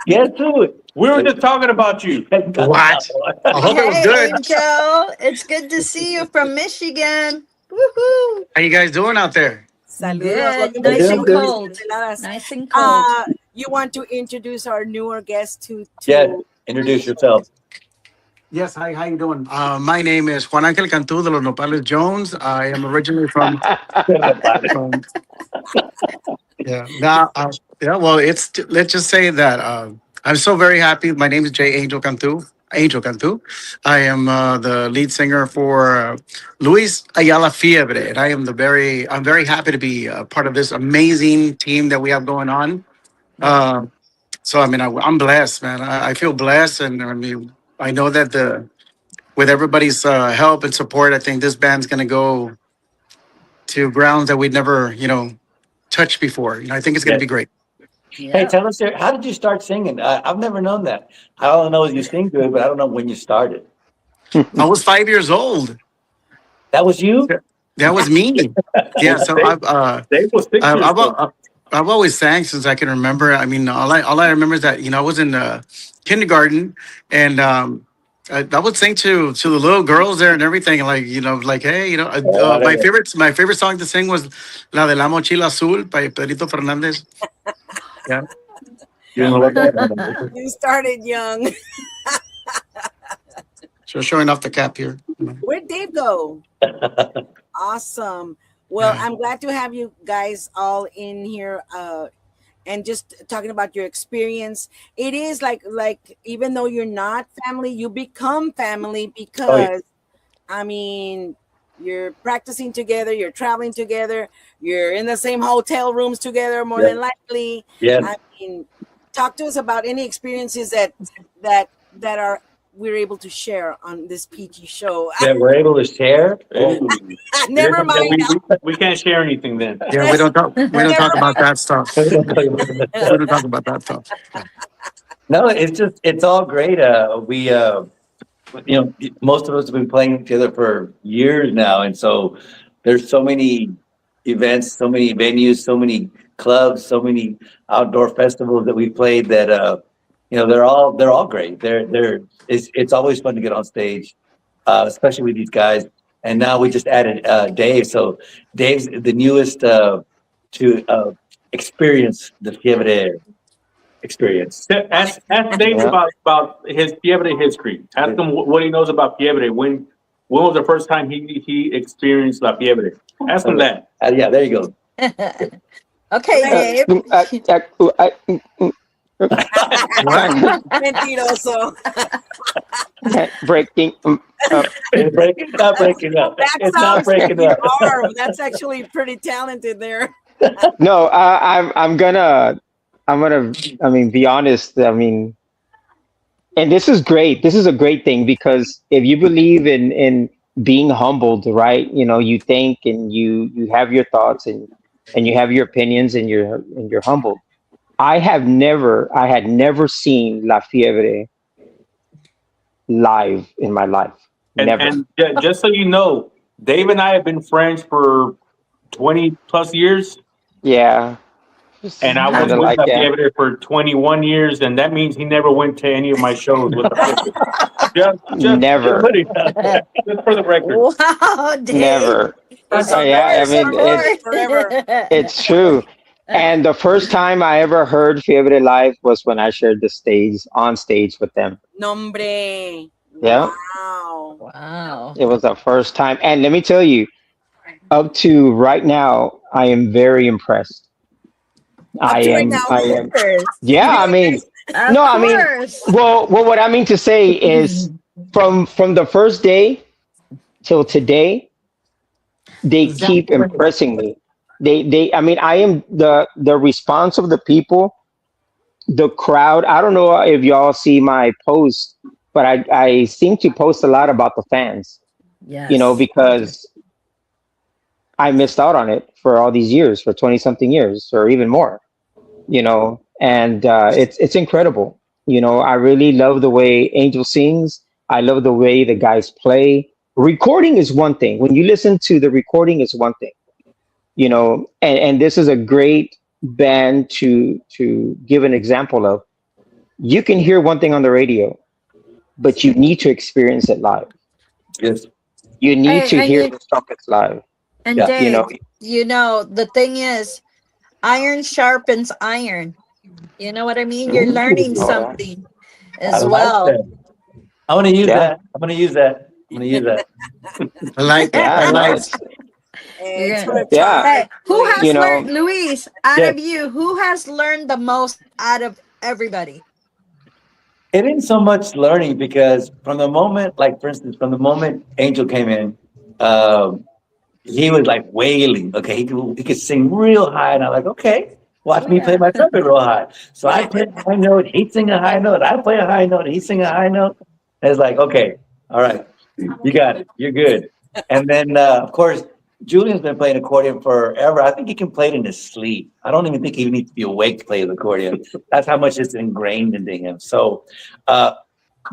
get to it. We were just talking about you. What? I hope it was Hey, good. Angel. It's good to see you from Michigan. Woohoo. How you guys doing out there? Saludos. Good. Welcome Nice to and Giras y cold. Desveladas. Nice and cold. You want to introduce our newer guest to Yeah, introduce yourself. Yes, hi, how you doing? My name is Juan Ángel Cantú de los Nopales Jones. I am originally from yeah. Now, yeah. Well, let's just say that I'm so very happy. My name is Jay Angel Cantú. Angel Cantú. I am the lead singer for Luis Ayala Fiebre, and I'm very happy to be part of this amazing team that we have going on. So I mean, I'm blessed, man. I feel blessed, and I mean, I know that with everybody's help and support, I think this band's gonna go to grounds that we'd never, touched before. I think it's gonna be great. Hey, tell us, how did you start singing? I've never known that. All I know is you sing good, but I don't know when you started. I was 5 years old. That was you? That was me. Yeah. So Dave was 6 years old. I've always sang since I can remember. I mean, all I remember is that I was in kindergarten, and I would sing to the little girls there and everything, like hey, my favorite song to sing was La de la Mochila Azul by Pedrito Fernandez. Yeah. You started young. So showing off the cap here. Where'd Dave go? Awesome. Well, I'm glad to have you guys all in here and just talking about your experience. It is like even though you're not family, you become family because I mean, you're practicing together, you're traveling together, you're in the same hotel rooms together more than likely. Yeah. I mean, talk to us about any experiences that are we're able to share on this PG show. That we're able to share? Never mind. We can't share anything then. Yeah, we don't talk about that stuff. We don't talk about that stuff. No, it's all great. We most of us have been playing together for years now, and so there's so many events, so many venues, so many clubs, so many outdoor festivals that we played that they're all great. It's always fun to get on stage especially with these guys. And now we just added Dave. So Dave's the newest to experience the Fiebre experience. Ask Dave Yeah. about his Fiebre history. Ask him what he knows about Fiebre. When was the first time he experienced La Fiebre? Ask him that. Yeah, there you go. Okay, Dave. Mentiroso. Breaking. It's not breaking up. That It's not sounds breaking pretty up. hard. That's actually pretty talented there. No, I'm gonna. I mean, be honest. I mean, and this is great. This is a great thing because if you believe in being humbled, right? You know, you think and you have your thoughts and you have your opinions and you're humbled. I had never seen La Fiebre live in my life. Never. And just so you know, Dave and I have been friends for 20 plus years. Yeah. And I was Kinda with like La that. Fiebre for 21 years, and that means he never went to any of my shows with La Fiebre. Never. Just for the record. Wow, Dave. Never. So Yeah, I mean, it's forever. it's true. And the first time I ever heard Fiebre live was when I shared the stage on stage with them. Nombre. Yeah. Wow. Wow. It was the first time. And let me tell you, up to right now, I am very impressed. I to right am. now? I am. Of course. Yeah, I mean, Of no, I mean, course. well, what I mean to say is from the first day till today, they keep impressing me. I mean, I am the response of the people, the crowd. I don't know if y'all see my post, but I seem to post a lot about the fans, Yes. you know, because I missed out on it for all these years, for 20 something years or even more, you know, and it's incredible. You know, I really love the way Angel sings. I love the way the guys play. Recording is one thing. When you listen to the recording is one thing, you know, and this is a great band to give an example of. You can hear one thing on the radio, but you need to experience it live. Yes. You need Hey, to and hear you- the trumpets live. And Yeah, Dave, you you know. know, the thing is, iron sharpens iron. You know what I mean? You're learning Oh, yeah. something I as like well. that. I'm gonna use Yeah. that. I'm gonna use that. I'm gonna use that. I like that. Yeah, I no, like it's It's Yeah. for Yeah. Hey, who has You know. learned, Luis, out Yes. of you, who has learned the most out of everybody? It isn't so much learning because from the moment, like for instance, from the moment Angel came in, he was like wailing. Okay, he could sing real high, and I'm like, okay, watch me play my trumpet real high. So I play a high note, he'd sing a high note. I play a high note, and he'd sing a high note. And it's like, okay, all right, you got it, you're good. And then of course, Julian's been playing accordion forever. I think he can play it in his sleep. I don't even think he needs to be awake to play the accordion. That's how much it's ingrained into him. So the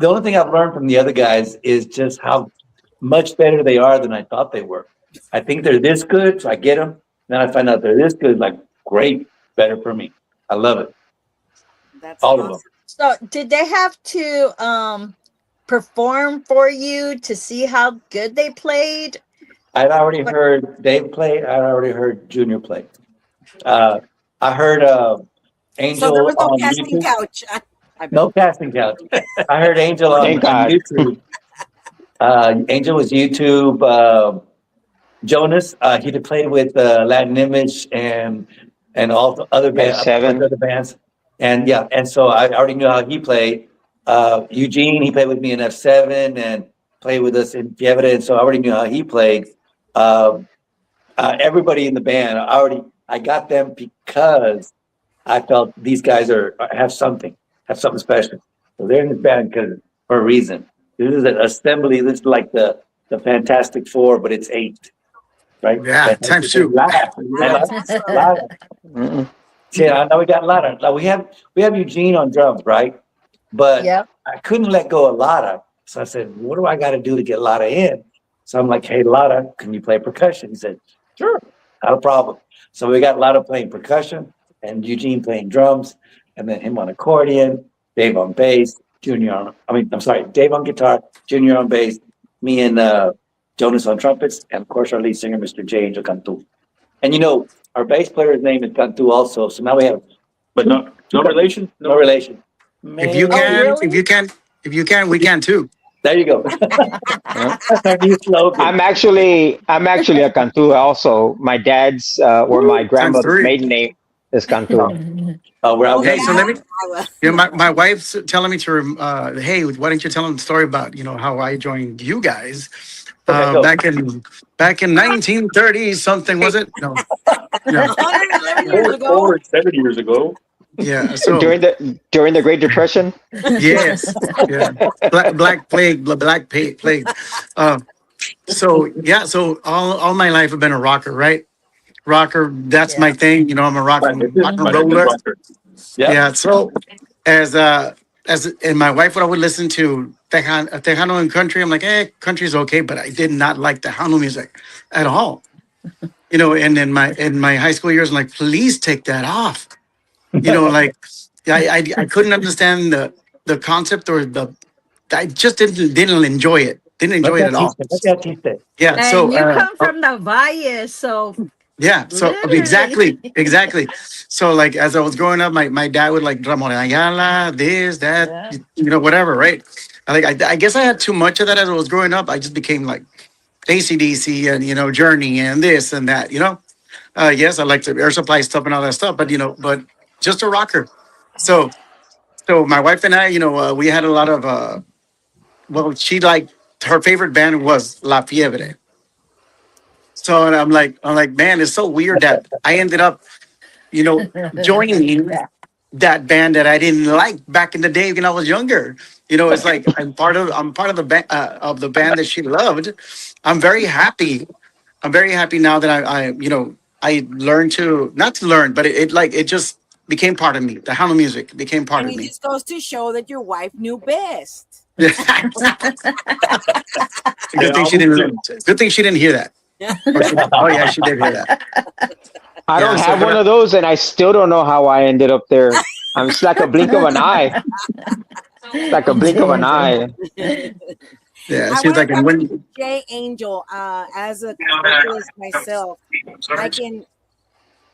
only thing I've learned from the other guys is just how much better they are than I thought they were. I think they're this good, so I get them. Then I find out they're this good, like great, better for me. I love it. That's All awesome. of them. So did they have to perform for you to see how good they played? I'd already heard Dave play. I'd already heard Junior play. I heard Angel So there was no on casting YouTube. couch. No casting couch. I heard Angel on Thank God. YouTube. Angel was YouTube. Jonas, he had played with Latin Image and all the other bands, F7. other bands, and yeah, and so I already knew how he played. Eugene, he played with me in F7 and played with us in Fiebre, and so I already knew how he played. Everybody in the band, I got them because I felt these guys have something special. So they're in this band for a reason. This is an assembly. This is like the Fantastic Four, but it's 8. Right? Yeah, times 2. Mm-mm. Yeah, I know we got Lara. Like we have Eugene on drums, right? But Yep. I couldn't let go of Lara. So I said, what do I got to do to get Lara in? So I'm like, hey, Lara, can you play percussion? He said, sure, not a problem. So we got Lara playing percussion and Eugene playing drums, and then him on accordion, Dave on bass, Dave on guitar, Junior on bass, me and Jonas on trumpets, and of course our lead singer, Mr. J. Angel Cantu. And our bass player's name is Cantu also. So now we have, But no relation? no relation. If you Oh, can, really? if you can, we can too. There you go. Yeah. That's our new slogan. I'm actually a Cantu also. My dad's or my Times grandmother's 3. maiden name is Cantu. We're Oh, Hey, outdated. so yeah. let me. My wife's telling me to. Hey, why don't you tell them the story about how I joined you guys Okay, go. back in 1930 something, was it? No, no. 111 years ago. Or 7 years ago. Yeah. So During the Great Depression. yes, yeah. Black plague, plague. Uh, so yeah. So all my life I've been a rocker, right? Rocker. That's my Yeah. thing. I'm a rock and roller. Yeah. Yeah. So as and my wife would always listen to Tejano and country. I'm like, country's okay, but I did not like Tejano music at all. And in my high school years, I'm like, please take that off. Like I couldn't understand the concept or I just didn't enjoy it. Didn't No enjoy te it at all. achiste, no te achiste. Yeah. So And you come from the Valle, so yeah. So literally. exactly. So like as I was growing up, my dad would like Ramon Ayala, this, that, Yeah. whatever, right? I guess I had too much of that as I was growing up. I just became like AC/DC and Journey and this and that. Yes, I like the Air Supply stuff and all that stuff, but just a rocker. So my wife and I, we had a lot of she liked her favorite band was La Fiebre. So and I'm like, man, it's so weird that I ended up, joining that band that I didn't like back in the day when I was younger. It's like I'm part of the band that she loved. I'm very happy. I'm very happy now that I learned to not to learn, but it just became part of me. The Hama music became part And of it me. just goes to show that your wife knew best. Good thing she didn't. Good thing she didn't hear that. Oh yeah, she did hear that. I Yeah, don't so have one of those, and I still don't know how I ended up there. I'm just like a blink of an eye. It's like a blink of an eye. Yeah, I she's want like, to and talk to when Jay Angel. As a vocalist myself,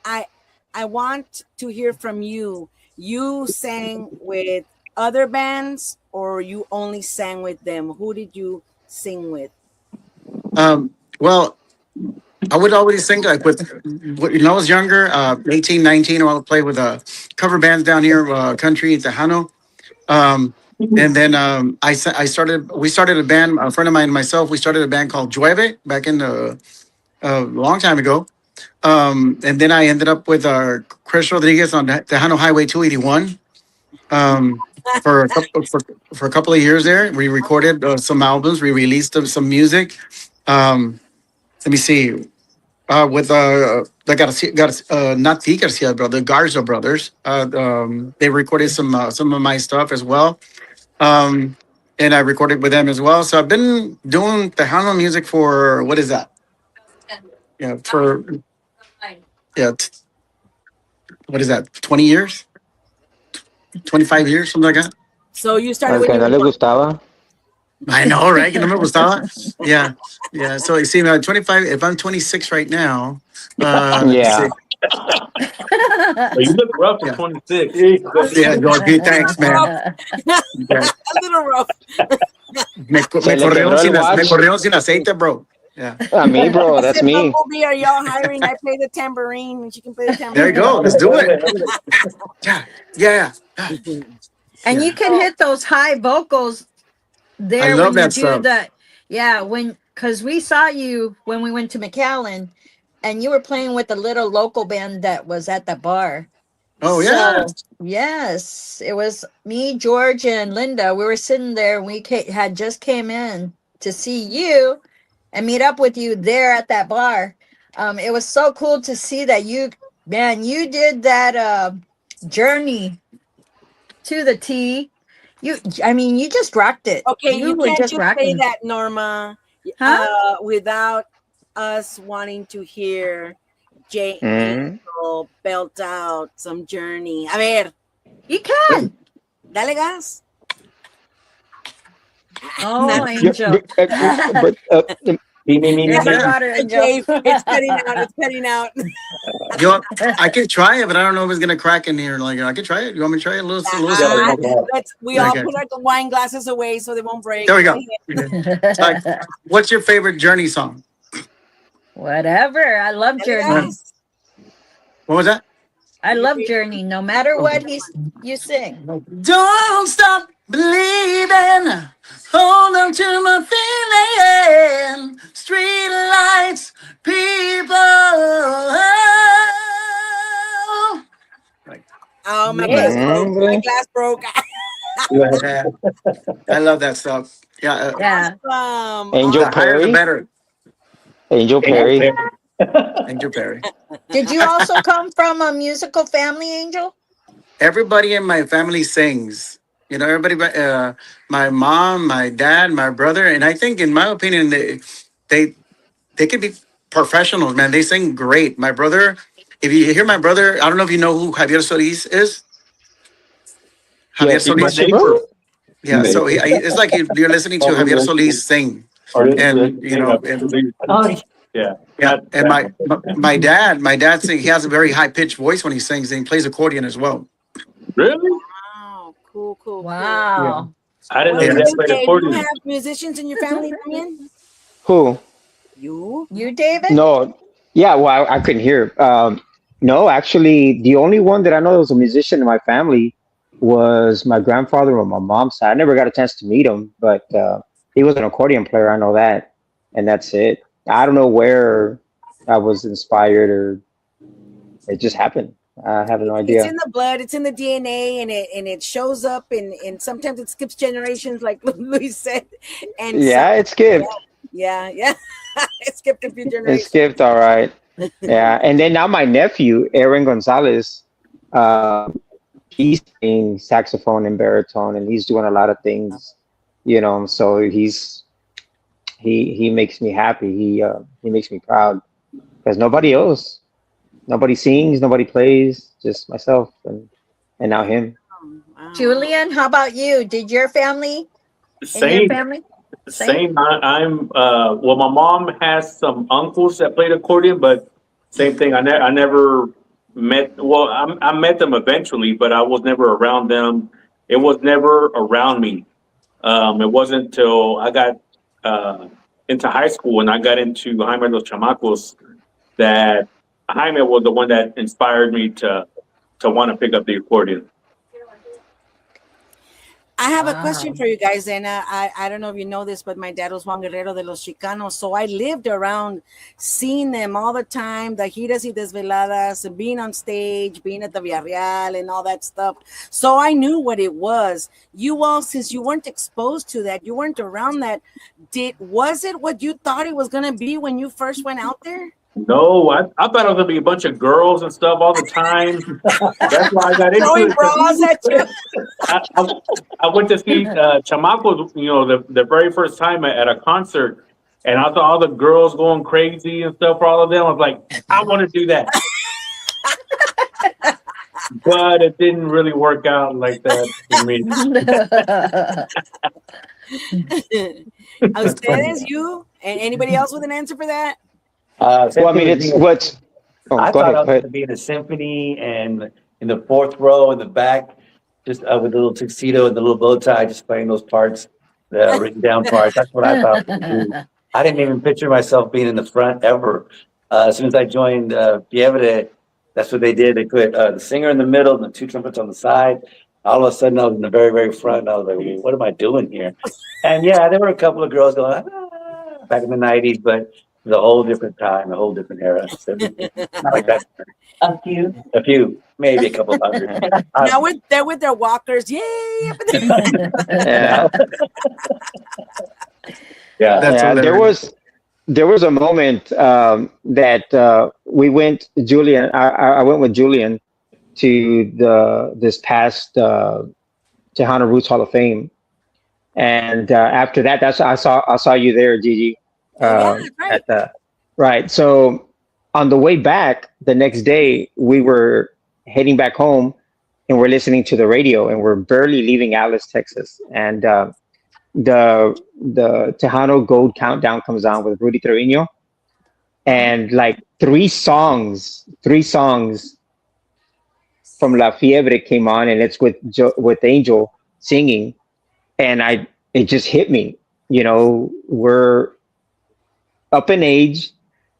I I want to hear from you. You sang with other bands, or you only sang with them? Who did you sing with? well, I would always sing like when I was younger, 18, 19, I would play with cover bands down here, country, Tejano. And then we started a band, a friend of mine and myself, we started a band called Llueve back in a long time ago. And then I ended up with Chris Rodriguez on Tejano Highway 281 for a couple of years there. We recorded some albums, we released some music. Let me see. With not the Garcia brother, the Garza brothers. They recorded some of my stuff as well, and I recorded with them as well. So I've been doing Tejano music for what is that? Yeah, yeah, what is that? 20 years, 25 years, something like that. So you started Al when que you no were le 20. gustaba. I know, right? You remember Gustavo? Yeah, yeah. So you see, 25. If I'm 26 right now, let's see. Yeah. But you look rough for Yeah, 26. yeah. Go, gee, thanks, man. Yeah. A little rough. Me Se le quebró el watch. corrieron sin aceite, bro. Yeah. A me, bro. That's Listen, me. Bumblebee, are y'all hiring? I play the tambourine, and she can play the tambourine. There you go. Let's do it. Yeah, yeah. And you can hit those high vocals there I love when you that do stuff. that. Yeah, because we saw you when we went to McAllen, and you were playing with a little local band that was at the bar. Oh yeah. So, yes, it was me, George, and Linda. We were sitting there, and we had just came in to see you and meet up with you there at that bar. It was so cool to see that you did that journey to the T. You just rocked it. Okay, You you were can't just just say rocking. that, Norma, Huh? without us wanting to hear Jay Mm. Angel belt out some Journey. A ver, You can. dale gas. Oh, Not- Angel. Me, me, me, me, Here's me. your water, Angel. Okay, it's cutting out. It's cutting out. You know, I could try it, but I don't know if it's gonna crack in here. Like I could try it. You want me to try it? A little, Yeah, squirt? We all Okay. put our wine glasses away so they won't break. There we go. Like, what's your favorite Journey song? Whatever. I love Journey. Guys, What was that? I love Journey. No matter what you sing. Don't stop believing. Hold on to my feeling. Street lights, people. oh, my Yeah. glass broke. My glass broke. Yeah. I love that stuff. Yeah. Yeah. Angel The higher the Perry. better. Angel Perry. Angel Perry. Did you also come from a musical family, Angel? Everybody in my family sings. You know, everybody, my mom, my dad, my brother, and I think, in my opinion, they could be professionals, man. They sing great. My brother, if you hear my brother, I don't know if you know who Javier Solis is. Javier Yes, Solis. what's your brother? Yeah, so it's like you're listening to Javier Solis sing, and you know, Yeah. and my dad sing. He has a very high pitched voice when he sings, and he plays accordion as well. Really? Wow, cool. Wow. I didn't Yeah. know that played Do you accordion. have musicians in your family, Damian? Who? You? You, David? No. Yeah, well, I couldn't hear. No, actually, the only one that I know that was a musician in my family was my grandfather on my mom's side. I never got a chance to meet him, but he was an accordion player. I know that, and that's it. I don't know where I was inspired, or it just happened. I have no idea. It's in the blood, it's in the DNA, and it shows up, and sometimes it skips generations, like Luis said. And Yeah, it skipped. yeah, it skipped a few It generations. skipped, all right. Yeah, and then now my nephew, Aaron Gonzalez, he's playing saxophone and baritone, and he's doing a lot of things, you know. So he makes me happy. He makes me proud because nobody sings, nobody plays, just myself and now him. Wow. Julian, how about you? Did your family in your Same. family? Same. I'm. Well, my mom has some uncles that played accordion, but same thing. I never met. Well, I met them eventually, but I was never around them. It was never around me. It wasn't until I got into high school and I got into Jaime Los Chamacos that Jaime was the one that inspired me to want to pick up the accordion. I have a question for you guys, and I don't know if you know this, but my dad was Juan Guerrero de los Chicanos, so I lived around seeing them all the time, the Giras y Desveladas, and being on stage, being at the Villarreal and all that stuff. So I knew what it was. You all, since you weren't exposed to that, you weren't around that, was it what you thought it was going to be when you first went out there? No, I thought it was gonna be a bunch of girls and stuff all the time. That's why I got into Throwing it. bras at you. I went to see Chamacos, you know, the very first time at a concert, and I saw all the girls going crazy and stuff for all of them. I was like, I want to do that. But it didn't really work out like that for me. Ustedes, you, and anybody else with an answer for that? Well, I mean, it's what's. Oh, I go thought ahead. I was Go going ahead. to be in a symphony and in the fourth row in the back, just with the little tuxedo and the little bow tie, just playing those parts, the written down parts. That's what I thought. I didn't even picture myself being in the front ever. As soon as I joined Fiebre, that's what they did. They put the singer in the middle and the two trumpets on the side. All of a sudden, I was in the very, very front. And I was like, well, what am I doing here? And yeah, there were a couple of girls going, back in the 90s, but it was a whole different time, a whole different era. So, not like that. A few, maybe a couple hundred. Now they're with their walkers. Yay! Yeah. Yeah. That's Yeah, hilarious. there was a moment that we went, Julian. I went with Julian to this past Tejano Roots Hall of Fame, and after that, I saw you there, Gigi. Yeah, right. At the right. So on the way back the next day, we were heading back home, and we're listening to the radio, and we're barely leaving Alice, Texas, and the Tejano Gold Countdown comes on with Rudy Trevino, and like three songs from La Fiebre came on, and it's with Angel singing, and it just hit me. You know, we're up in age,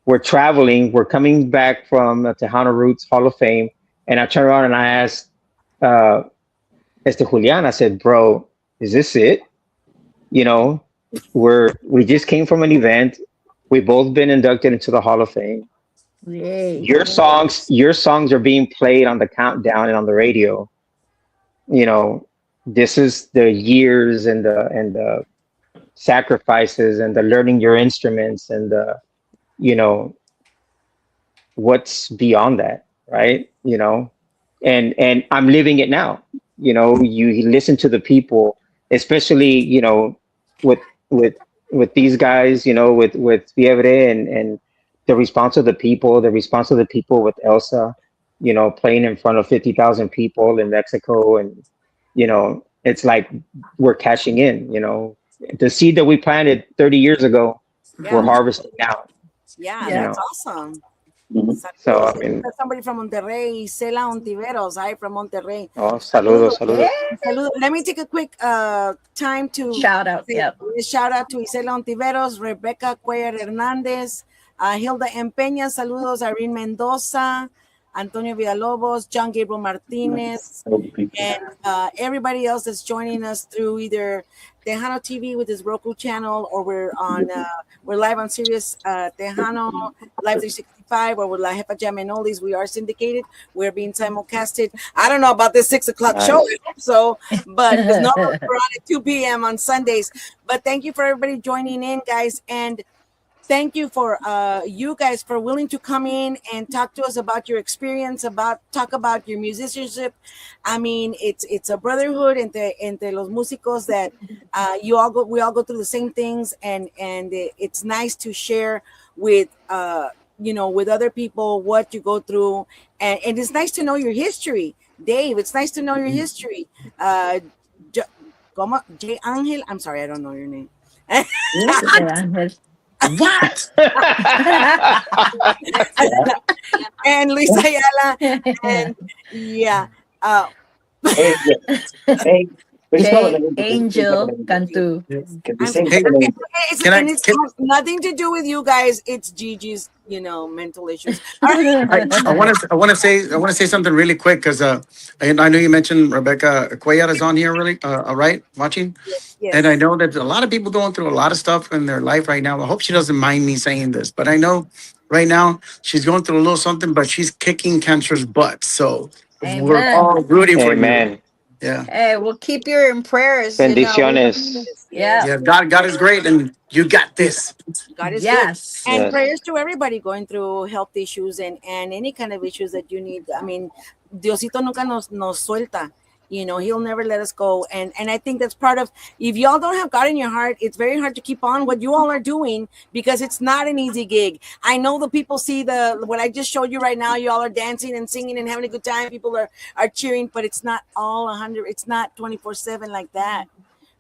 we're traveling, we're coming back from the Tejano Roots Hall of Fame, and I turned around and I asked Julian, I said, "Bro, is this it? You know, we just came from an event. We both been inducted into the Hall of Fame. Yay. Your songs are being played on the countdown and on the radio. You know, this is the years and the sacrifices and the learning your instruments and the, you know, what's beyond that, right? You know, and I'm living it now. You know, you listen to the people, especially, you know, with with these guys, you know, with Fiebre and the response of the people, with Elsa, you know, playing in front of 50,000 people in Mexico, and you know, it's like we're cashing in. You know, the seed that we planted 30 years ago, we're harvesting now. Yeah, Yeah. that's awesome. So I mean, Somebody from Monterrey, Isela Ontiveros. Hi, from Monterrey. oh, saludos. Salud. Let me take a quick time to Shout out. say Yep. a shout out to Isela Ontiveros, Rebecca Cuellar Hernandez, Hilda Empeña, saludos, Irene Mendoza, Antonio Villalobos, John Gabriel Martinez, and everybody else that's joining us through either Tejano TV with his Roku channel, or we're live on Sirius Tejano Live 365, or with La Jefa Jamenolis. We are syndicated. We're being simulcasted. I don't know about this 6 o'clock show, I hope so, but it's not, we're on at 2 p.m. on Sundays. But thank you for everybody joining in, guys, and thank you for you guys for willing to come in and talk to us about your experience, talk about your musicianship. I mean, it's a brotherhood entre los músicos that we all go through the same things, and it's nice to share with you know, with other people what you go through, and it's nice to know your history. Dave, it's nice to know your history. J. Angel, I'm sorry, I don't know your name. What? And Luis Ayala, and yeah, Hey, Angel Cantu. it has nothing to do with you guys. It's Gigi's, you know, mental issues. All right. I want to say something really quick, because I know you mentioned Rebecca Cuellar is on here, really, right, watching. Yes. And I know that a lot of people going through a lot of stuff in their life right now. I hope she doesn't mind me saying this, but I know right now she's going through a little something, but she's kicking cancer's butt. So we're Amen. all rooting for you. amen. Yeah. Hey, we'll keep you in prayers. Bendiciones. Yeah. Yeah. God is great, and you got this. God is Yes. good. And Yes. prayers to everybody going through health issues and any kind of issues that you need. I mean, Diosito nunca nos suelta. You know, he'll never let us go. And I think that's part of, if y'all don't have God in your heart, it's very hard to keep on what you all are doing, because it's not an easy gig. I know the people see what I just showed you right now. You all are dancing and singing and having a good time. People are cheering, but it's not all 100. It's not 24/7 like that.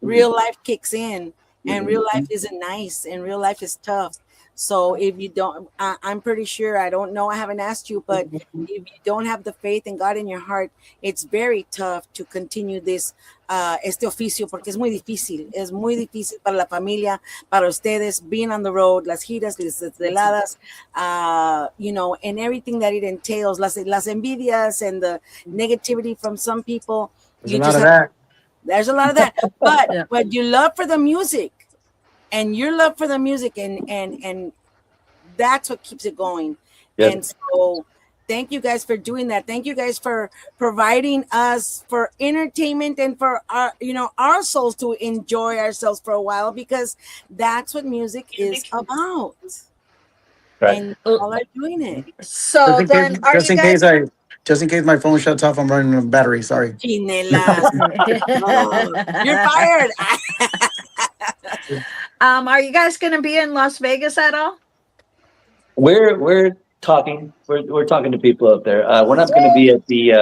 Real life kicks in, and real life isn't nice, and real life is tough. So if you don't, I'm pretty sure, I don't know, I haven't asked you, but if you don't have the faith in God in your heart, it's very tough to continue this, este oficio, porque es muy difícil para la familia, para ustedes, being on the road, las giras, las desveladas, you know, and everything that it entails, las envidias and the negativity from some people. There's a lot of that. There's a lot of that, but your love for the music, and your love for the music, and that's what keeps it going. Yep. And so thank you guys for doing that. Thank you guys for providing us for entertainment and for our, you know, our souls to enjoy ourselves for a while, because that's what music is about. Right. And all are doing it. So then, just in case my phone shuts off, I'm running out of battery. Sorry. You're fired. Are you guys going to be in Las Vegas at all? We're talking. We're talking to people out there. We're not going to be at the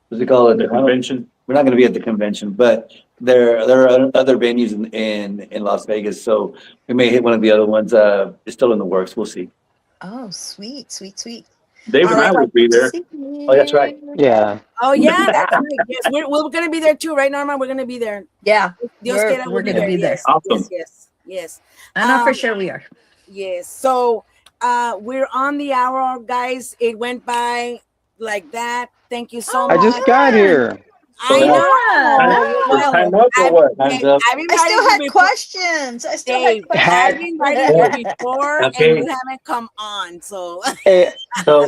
what's it called? The convention. We're not going to be at the convention, but there are other venues in Las Vegas, so we may hit one of the other ones. It's still in the works. We'll see. Oh, sweet, sweet, sweet. Dave and I will be there. Oh, that's right. Yeah. Oh yeah, that's right. Yes, we're gonna be there too, right, Norma? We're gonna be there. Yeah, Dios quiera, we're we'll gonna be there. Yes, Awesome. yes. I know for Um, sure we are. Yes. So we're on the hour, guys. It went by like that. Thank you so I much. just got here. I know. Yeah. Time up or what? Time's up. I've I invited still you had before. questions. I still Dave, had I've questions. invited you before, Okay. and you haven't come on. So Eh, So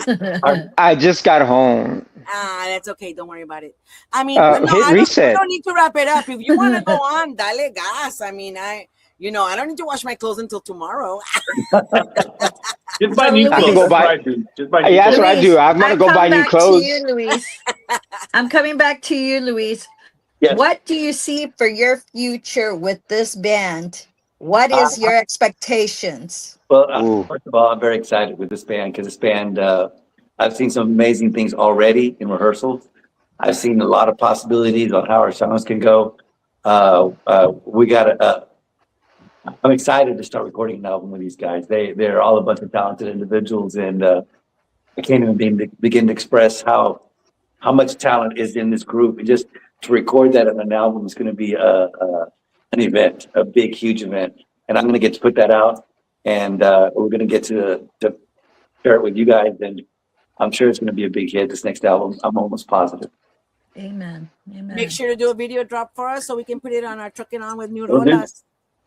I just got home. that's okay. Don't worry about it. I mean, no, Hit we reset. don't need to wrap it up. If you want to go on, dale gas. I mean, I don't need to wash my clothes until tomorrow. Just buy So, new I can clothes. go That's buy- what I do. Just buy new Yeah, that's clothes. what I do. I'm gonna go buy new back clothes. to you, Luis. I'm coming back to you, Luis. yes, What do you see for your future with this band? What Uh, is your expectations? well, Ooh. first of all, I'm very excited with this band because this band, I've seen some amazing things already in rehearsals. I've seen a lot of possibilities on how our songs can go. We got I'm excited to start recording an album with these guys. They're all a bunch of talented individuals, and I can't even begin to express how much talent is in this group. And just to record that in an album is going to be an event, a big, huge event, and I'm going to get to put that out, and we're going to get to share it with you guys, and I'm sure it's going to be a big hit. This next album, I'm almost positive. Amen. Amen. Make sure to do a video drop for us so we can put it on our Trucking On with New Will do. Rolas.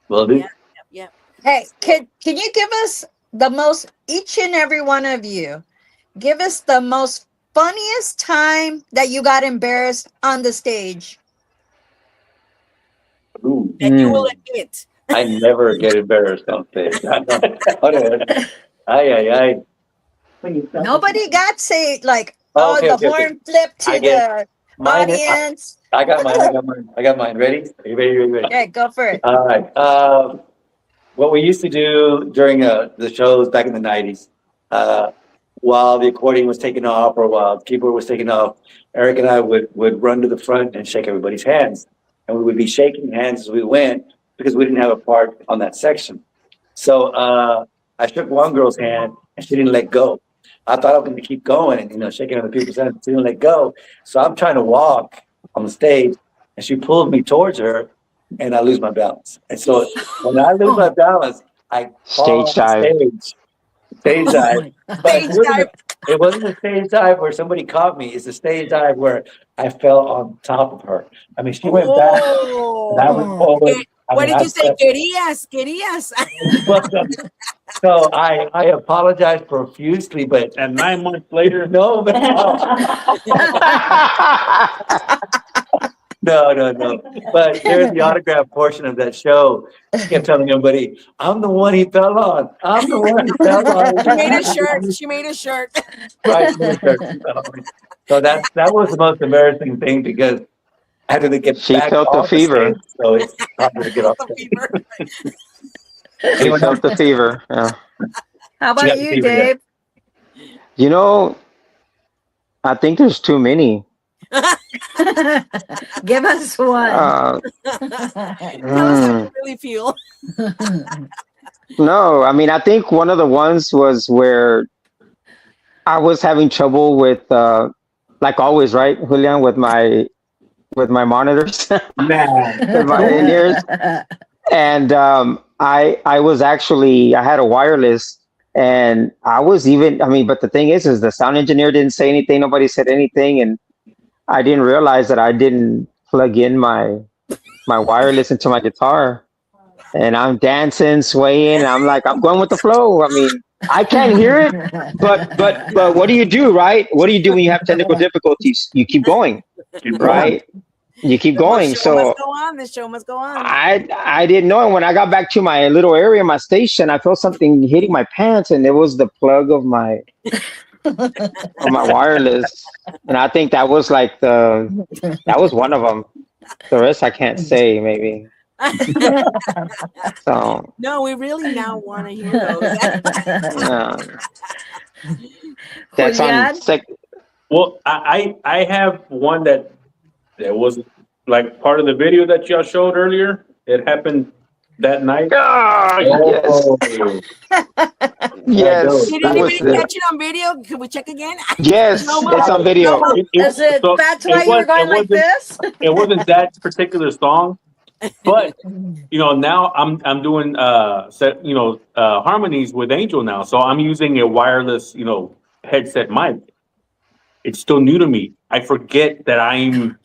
Will do. Yeah. Hey, can you give us the most, each and every one of you, give us the most funniest time that you got embarrassed on the stage? Ooh, That you will admit. I never get embarrassed on stage. Ay. Nobody got saved, like, Oh, okay, the okay, okay. horn flipped to I get the mine is- audience. I got mine. Ready? Are you ready? Okay, go for it. All right. What we used to do during the shows back in the 90s, while the accordion was taking off or while the keyboard was taking off, Eric and I would run to the front and shake everybody's hands. And we would be shaking hands as we went because we didn't have a part on that section. So I shook one girl's hand and she didn't let go. I thought I was going to keep going and, shaking other people's hands. She didn't let go. So I'm trying to walk on the stage and she pulled me towards her and I lose my balance. And so when I lose my balance, I fall Stage off the dive. stage dive. But Stage dive. it wasn't a stage dive where somebody caught me. It's a stage dive where I fell on top of her. I mean, she went back and I went forward. What did you say? Querías. So I apologize profusely, but And 9 months later, no, but no. But during the autograph portion of that show, she kept telling everybody, "I'm the one he fell on. I'm the one he fell on." She made a shirt. Right. So that was the most embarrassing thing because I had to get She back felt the off fever. stage, so it's harder to get off stage. She Anyone else? felt the fever. Yeah. How She got about the you, fever, yeah. Dave? I think there's too many. Give us one. Uh, Tell us how you really feel. no, I mean, I think one of the ones was where I was having trouble with, like always, right, Julian, with my monitors, with my in-ears. And I was actually, I had a wireless and I was even, I mean, but the thing is the sound engineer didn't say anything. Nobody said anything. And I didn't realize that I didn't plug in my wireless into my guitar. And I'm dancing, swaying. And I'm like, I'm going with the flow. I mean, I can't hear it, but what do you do, right? What do you do when you have technical difficulties? You keep going, right? You keep going. So The show must go on. I didn't know. And when I got back to my little area, my station, I felt something hitting my pants, and it was the plug of my wireless. And I think that was like that was one of them. The rest I can't say, maybe. So No, we really now want to hear those. that's on Julian? well, I have one that was like part of the video that y'all showed earlier, it happened that night. Ah, yes. Oh, Yes, Did that was anybody it. catch it on video? Can we check again? Yes, No, it's on video. no. Is it, so that's why you were going like this? it wasn't that particular song, but now I'm doing harmonies with Angel now, so I'm using a wireless headset mic. It's still new to me. I forget that I'm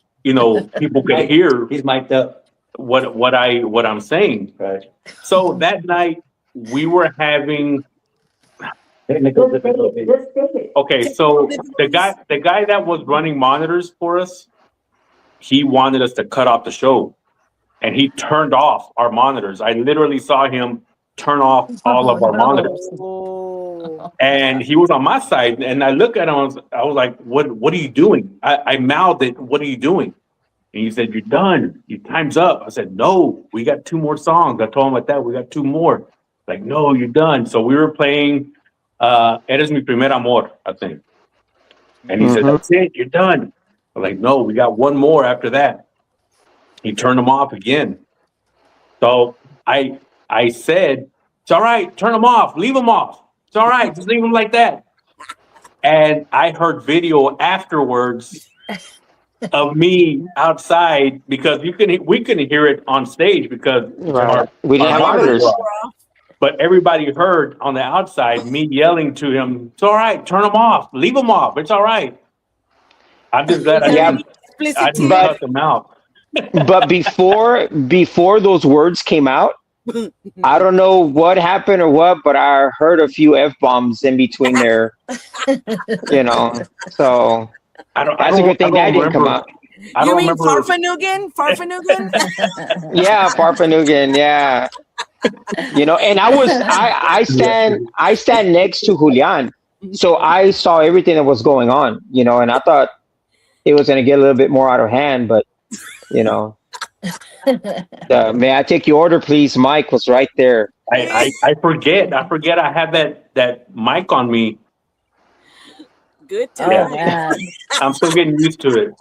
people can hear He's mic'd up. what I'm saying. Right. So that night we were having Technical difficulty. okay. So the guy that was running monitors for us, he wanted us to cut off the show, and he turned off our monitors. I literally saw him turn off all of our monitors. Oh. And he was on my side, and I looked at him. I was like, "What are you doing?" I mouthed it. "What are you doing?" And he said, "You're done. Your time's up." I said, "No, we got 2 more songs." I told him like that. We got 2 more. Like, "No, you're done." So we were playing "Eres mi primer amor," I think. And he said, "That's it. You're done." I'm like, "No, we got 1 more after that." He turned them off again. So I said, "It's all right. Turn them off. Leave them off. It's all right. Just leave them like that." And I heard video afterwards of me outside because we couldn't hear it on stage because We didn't have monitors. but everybody heard on the outside me yelling to him, "It's all right. Turn them off. Leave them off. It's all right." I'm just glad I didn't cut them out. But before those words came out, I don't know what happened or what, but I heard a few F-bombs in between there. So that's a good thing that didn't come out. You mean Farfanugan? Farfanugan? Yeah, Farfanugan, yeah. And I stand next to Julian. So I saw everything that was going on, and I thought it was going to get a little bit more out of hand, but may I take your order, please? Mike was right there. I forget I have that mic on me. Good to Oh, know. man. I'm still getting used to it.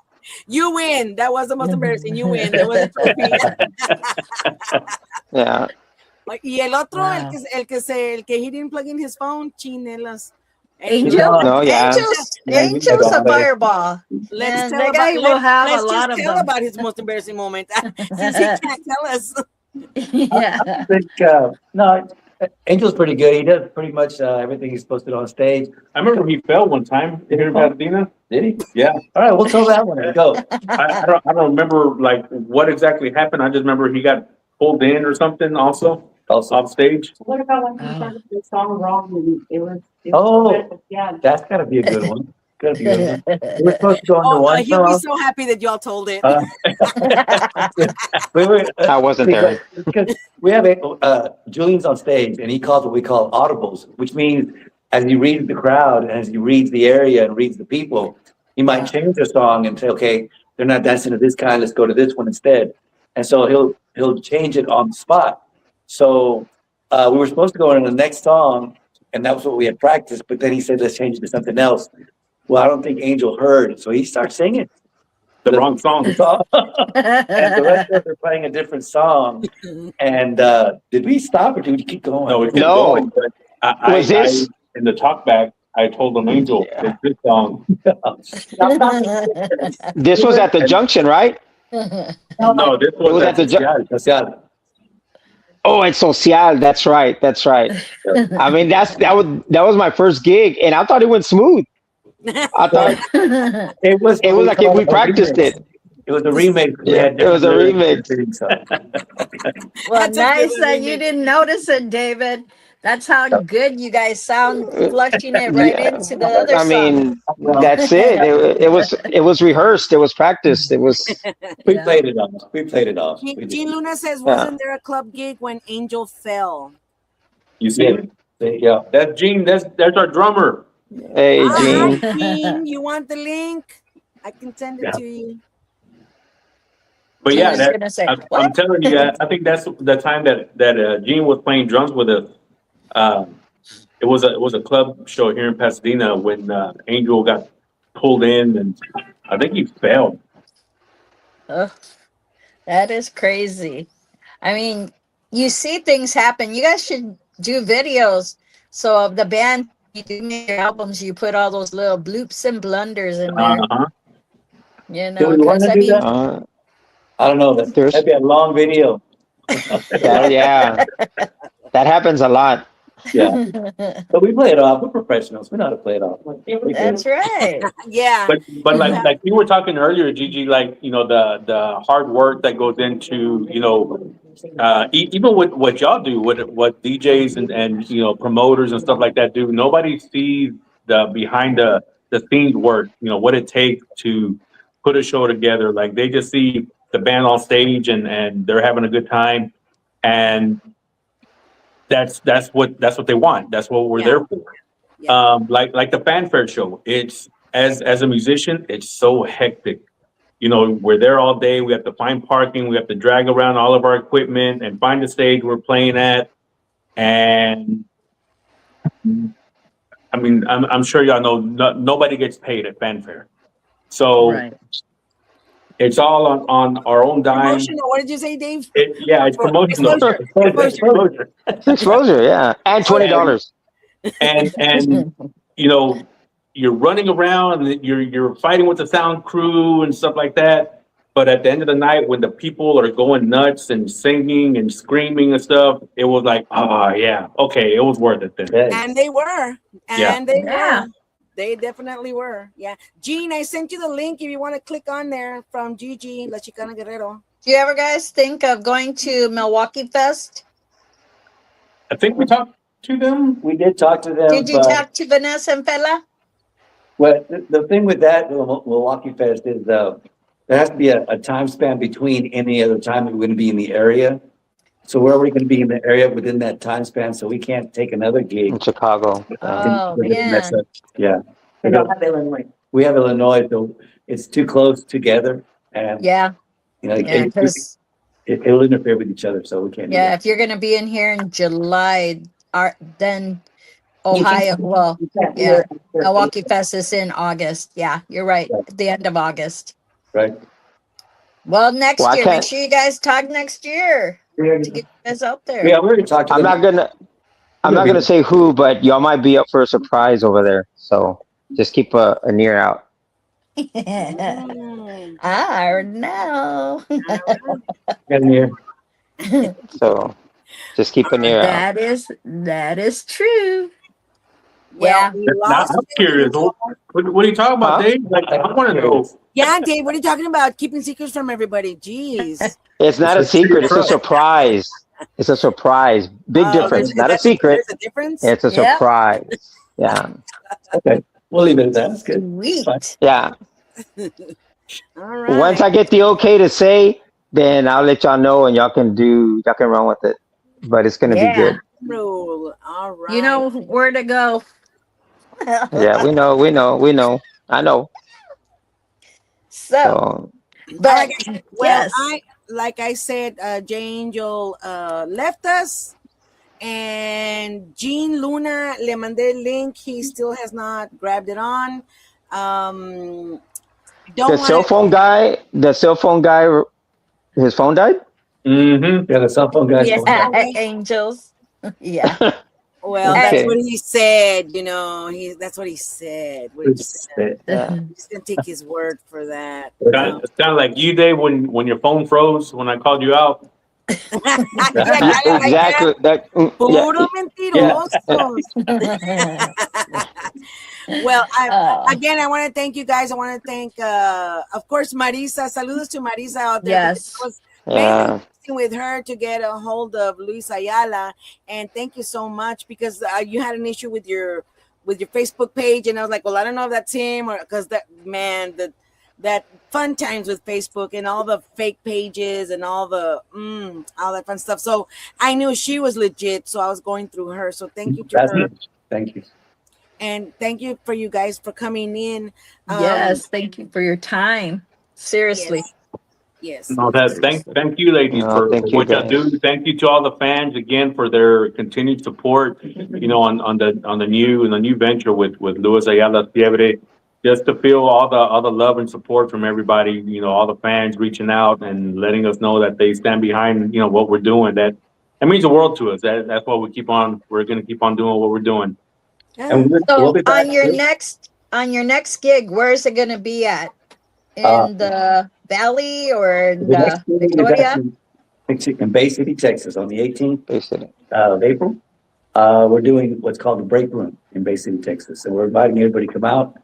You win. That was the most embarrassing. You win. There was a trophy. Yeah. Y el otro, Wow. el que he didn't plug in his phone, chinelas. Angel? No, yeah. Angel's a fireball. Let's Man, tell that guy will have a lot of tell them. about his most embarrassing moment since he can't tell us. Yeah. I think, no, Angel's pretty good. He does pretty much everything he's supposed to do on stage. I remember he fell one time here in Pasadena. Did he? Yeah. All right, we'll tell that one. Let's go. I don't remember like what exactly happened. I just remember he got pulled in or something also off stage. What about when he started the song wrong? It was yeah. That's got to be a good one. Gotta be a good one. We're supposed to go on the one He'll be song. so happy that y'all told it. I wasn't there. Because we have Julian's on stage, and he calls what we call audibles, which means as he reads the crowd and as he reads the area and reads the people, he might change the song and say, "Okay, they're not dancing to this kind. Let's go to this one instead." And so he'll change it on the spot. So we were supposed to go into the next song, and that was what we had practiced. But then he said, "Let's change it to something else." Well, I don't think Angel heard, so he starts singing the wrong song. And the rest of us are playing a different song. And did we stop or did we keep going? No, we kept No. going. But Was this? in the talk back? I told him, Angel, it's this song. This was at the junction, right? No, this was at the Social. Oh, it's Social. That's right. That's right. I mean, that was my first gig, and I thought it went smooth. I thought It was like if we practiced it. It was a remake. Yeah, it was a remix. Well, That's a nice good that you didn't notice it, David. That's how good you guys sound, flushing it right into the other I song. mean, that's it. It was rehearsed. It was practiced. It was. We played it off. We played it off. Gene Luna says, wasn't there a club gig when Angel fell? You see? Yeah. That's Gene. That's our drummer. Hey, Gene. Hi, Gene. You want the link? I can send it to you. But yeah, Gene's gonna say, I'm telling you, I think that's the time that Gene was playing drums with us. It was a club show here in Pasadena when Angel got pulled in, and I think he fell. That is crazy. I mean, you see things happen. You guys should do videos. So of the band, you do make your albums, you put all those little bloops and blunders in there. Uh-huh. You Do know, we want because to I do mean, that? I don't know. There's That'd be a long video. that, yeah, that happens a lot. Yeah, but we play it off. We're professionals. We know how to play it off. We good. that's right. Yeah. But like you were talking earlier, Gigi, like, you know, the hard work that goes into, you know, even with what y'all do, what DJs and, you know, promoters and stuff like that do, nobody sees the behind the scenes work, you know, what it takes to put a show together. Like they just see the band on stage and they're having a good time. And that's what they want. That's what we're Yeah. there for. Yeah. Like the fanfare show. It's as a musician, it's so hectic. You know, we're there all day. We have to find parking. We have to drag around all of our equipment and find the stage we're playing at. And I mean, I'm sure y'all know nobody gets paid at fanfare, so Right. it's all on our own dime. Promotional. What did you say, Dave? Yeah, it's promotional. Exposure. Exposure, yeah, and $20. And you know, you're running around and you're fighting with the sound crew and stuff like that. But at the end of the night, when the people are going nuts and singing and screaming and stuff, it was like, oh yeah, okay, it was worth it then. And they were. Yeah. And they Yeah. were. They definitely were. Yeah. Gene, I sent you the link if you want to click on there from Gigi, La Chicana Guerrero. Do you ever guys think of going to Milwaukee Fest? I think we talked to them. We did talk to them. Did you talk to Vanessa and Fela? Well, the thing with that Milwaukee Fest is there has to be a time span between any other time we're going to be in the area. So where are we going to be in the area within that time span? So we can't take another gig. In Chicago. Oh, We're gonna yeah. mess up. Yeah. We don't have Illinois. We have Illinois, so it's too close together, and Yeah. you know Yeah. 'Cause, it'll interfere with each other, so we can't. do yeah, that. if you're going to be in here in July, then You can- Ohio, well, you can't do yeah, it after Milwaukee Fest is in August. Yeah, you're right. Right. At the end of August. Right. Well, next Well, I year, make can't- sure you guys talk next year to Yeah, get you guys out there. we already talked to I'm them. I'm not gonna say who, but y'all might be up for a surprise over there. So just keep a ear out. Mm. I already know. Get in here. So just keep an ear out. That is true. Well, Yeah. we Now, lost I'm curious. What are you talking about, Huh? Dave? Like, I want to know. Yeah, Dave, what are you talking about? Keeping secrets from everybody. Jeez. It's not a secret. It's a surprise. It's a surprise. Big difference. Is Not a that- secret. There's a difference? It's a Yep. surprise. Yeah. Okay, we'll leave it at that. That's good. Sweet. Yeah. All right. Once I get the okay to say, then I'll let y'all know and y'all can run with it. But it's gonna be Yeah. good. Rule. All right. You know where to go. Yeah, we know. I know. So, So but well, yes. like I said, Jane Angel left us, and Gene Luna le mandé el link. He still has not grabbed it on. Don't the cell phone guy, his phone died? Mm-hmm. Yeah, the cell phone guys. Yeah, angels. Yeah. Well, Okay. that's what he said. You know, that's what he said. What he said. Yeah. He's gonna take his word for that. It's kind of like you, Dave, when your phone froze when I called you out. Exactly. That, Puro yeah. mentirosos. Well, again, I want to thank you guys. I want to thank, of course, Marisa. Saludos to Marisa out there. Yes. It was Yeah. amazing with her to get a hold of Luis Ayala, and thank you so much because you had an issue with your Facebook page, and I was like, well, I don't know if that's him or because that fun times with Facebook and all the fake pages and all that fun stuff. So I knew she was legit, so I was going through her. So thank you to That's her. it. Thank you. And thank you for you guys for coming in. Yes, thank you for your time. Seriously. Yes. No, thank you, ladies, No, for thank you, what y'all guys. do. Thank you to all the fans again for their continued support. You know, on the new venture with Luis Ayala Fiebre. just to feel all the love and support from everybody, you know, all the fans reaching out and letting us know that they stand behind, you know, what we're doing. That means the world to us. That's what we're going to keep on doing what we're doing. Yeah. And we'll So be back. on your next gig, where is it gonna be at? In the Valley or in The next the meeting is Victoria? actually in Bay City, Texas, on the 18th Basically. of April. We're doing what's called the break room in Bay City, Texas. So we're inviting everybody to come out,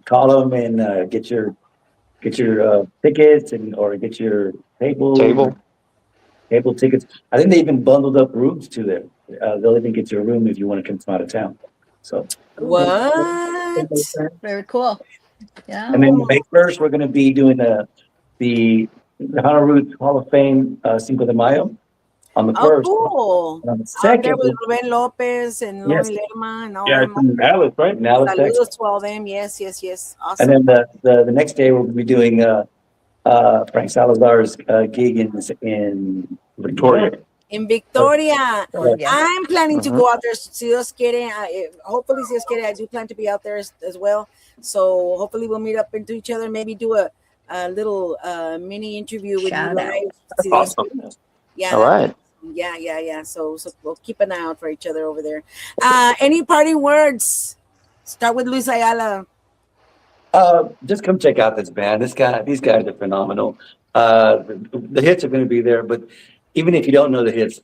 call them and get your tickets or get your table tickets. I think they even bundled up rooms to there. They'll even get you a room if you want to come from out of town. So What? Very cool. Yeah. and then May 1st, we're going to be doing the Honolulu Hall of Fame Cinco de Mayo on the 1st. Cool. And on the Out there 2nd, with Ruben Lopez and Yes. Lonnie Lerma and all Yeah, them. it's in Dallas, right? now it's Texas. Saludos to all them. Yes. Awesome. And then the next day we'll be doing Frank Salazar's gig in Victoria. In Victoria. Yeah. I'm planning to go out there. Si Dios quiere, hopefully, si Dios quiere, I do plan to be out there as well. So hopefully we'll meet up into each other. Maybe do a little mini interview with Shout you out. guys. Si Dios Awesome. quiere. Yeah. All right. Yeah. So we'll keep an eye out for each other over there. Any parting words? Start with Luis Ayala. Just come check out this band. These guys are phenomenal. The hits are going to be there, but even if you don't know the hits,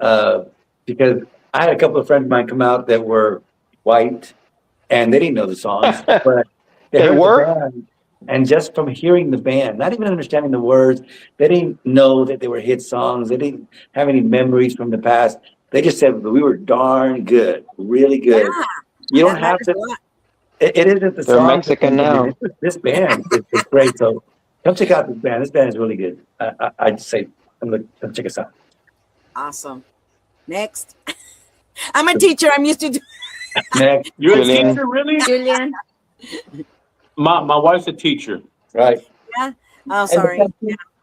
because I had a couple of friends of mine come out that were white and they didn't know the songs, but They heard the were? band, and just from hearing the band, not even understanding the words, they didn't know that they were hit songs. They didn't have any memories from the past. They just said we were darn good, really good. Yeah, You don't that have matters to. a lot. It isn't the They're song. Mexican now. This band is great. So come check out this band. This band is really good. I'd say come check us out. Awesome. Next. I'm a teacher. I'm used to do. Next, You're a Julian. teacher, really? Julian. My wife's a teacher. right? Oh, sorry.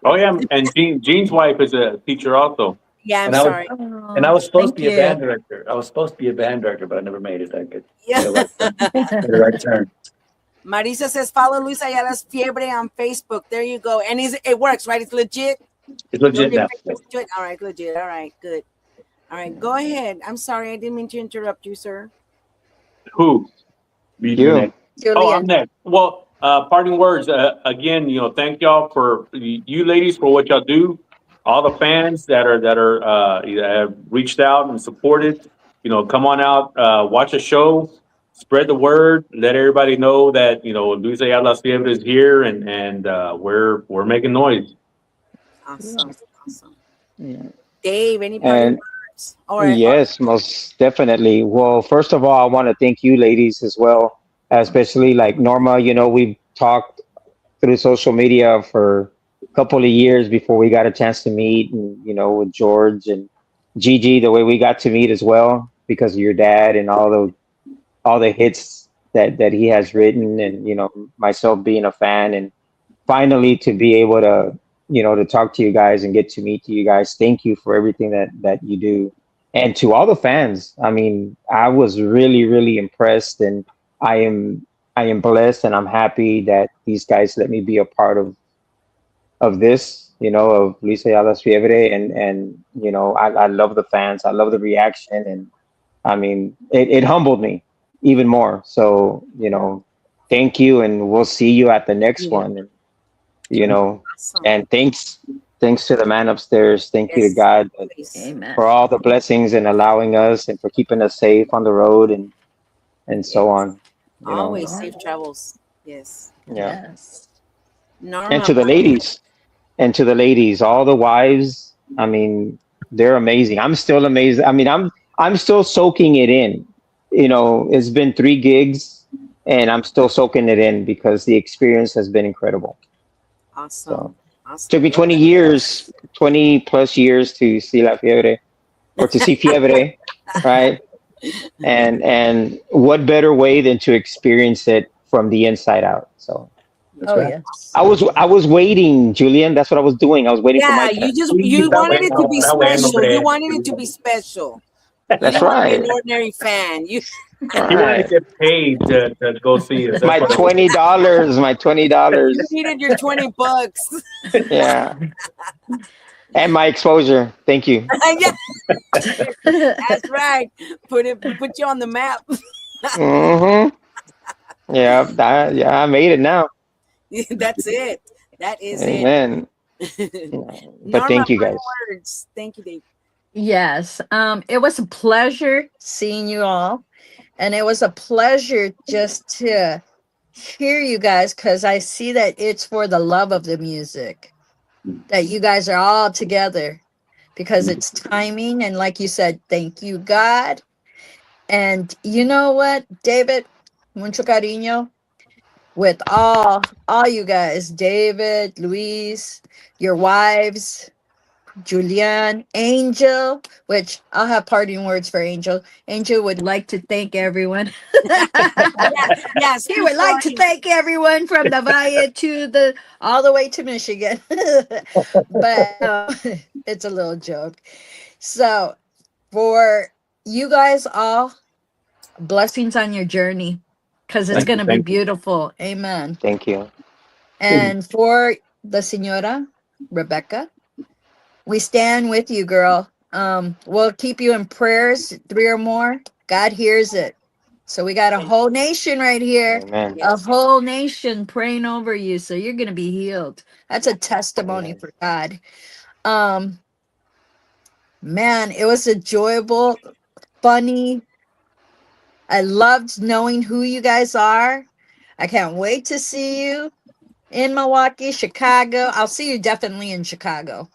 Oh yeah, and Jean's wife is a teacher also. Yeah, I'm And I was- sorry. And I was supposed to Thank be a band director. But I never made it. I could Yeah. get the right turn. Marisa says follow Luis Ayala's Fiebre on Facebook. There you go. And it works, right? It's legit. It's legit now. All right, legit. All right, good. All right, go ahead. I'm sorry, I didn't mean to interrupt you, sir. Who? You. Oh, Julian. I'm next. Well, parting words. Again, thank y'all for you ladies for what y'all do. All the fans that have reached out and supported. Come on out, watch a show, spread the word, let everybody know that Luis Ayala Fiebre is here, and we're making noise. Awesome. Yeah. Dave, any parting And words? All right. yes, most definitely. Well, first of all, I want to thank you ladies as well, especially like Norma. We've talked through social media for a couple of years before we got a chance to meet, and with George and Gigi, the way we got to meet as well because of your dad and all the hits that he has written, and myself being a fan, and finally to be able to to talk to you guys and get to meet you guys. Thank you for everything that you do, and to all the fans. I mean, I was really, really impressed, and I am blessed, and I'm happy that these guys let me be a part of this, of Luis Ayala's Fiebre, and I love the fans. I love the reaction, and I mean, it humbled me even more. So, thank you, and we'll see you at the next one. And, Awesome. and thanks to the man upstairs. Thank you to Yes, God please. Amen. for all the blessings and allowing us and for keeping us safe on the road and so on. Always safe travels. Yes. Yeah. Yes. Norma, And to the ladies, all the wives, I mean, they're amazing. I'm still amazed. I mean, I'm still soaking it in. It's been 3 gigs and I'm still soaking it in because the experience has been incredible. Awesome. So Awesome. took me 20 plus years to see La Fiebre or to see Fiebre, right? And what better way than to experience it from the inside out? So Oh, yes. I was waiting, Julian. That's what I was doing. I was waiting for Yeah, my you wanted it to be That way, special. hombre. You wanted it to be special. You That's didn't want to be right. an ordinary fan. All He wanted to right. get paid to go see us. That's My what it $20. My You $20. needed your $20. Yeah. And my exposure. Thank you. Yeah, that's right. Put you on the map. Mm-hmm. Yeah. I made it now. That's it. That is it. Amen. But Norma, thank you final guys. words. Thank you, Dave. Yes. It was a pleasure seeing you all. And it was a pleasure just to hear you guys because I see that it's for the love of the music that you guys are all together because it's timing. And like you said, thank you, God. And you know what, David? Mucho cariño with all you guys, David, Luis, your wives, Julian, Angel, which I'll have parting words for Angel. Angel would like to thank everyone. Yes, He would like to thank everyone from the Valle to the all the way to Michigan. But it's a little joke. So for you guys all, blessings on your journey because it's is. going to be Thank you. beautiful. Amen. Thank you. And for the Senora, Rebecca, we stand with you, girl. We'll keep you in prayers, 3 or more. God hears it. So we got a whole nation right here, Amen. a whole nation praying over you. So you're going to be healed. That's a testimony Amen. for God. Um, man, it was enjoyable, funny. I loved knowing who you guys are. I can't wait to see you in Milwaukee, Chicago. I'll see you definitely in Chicago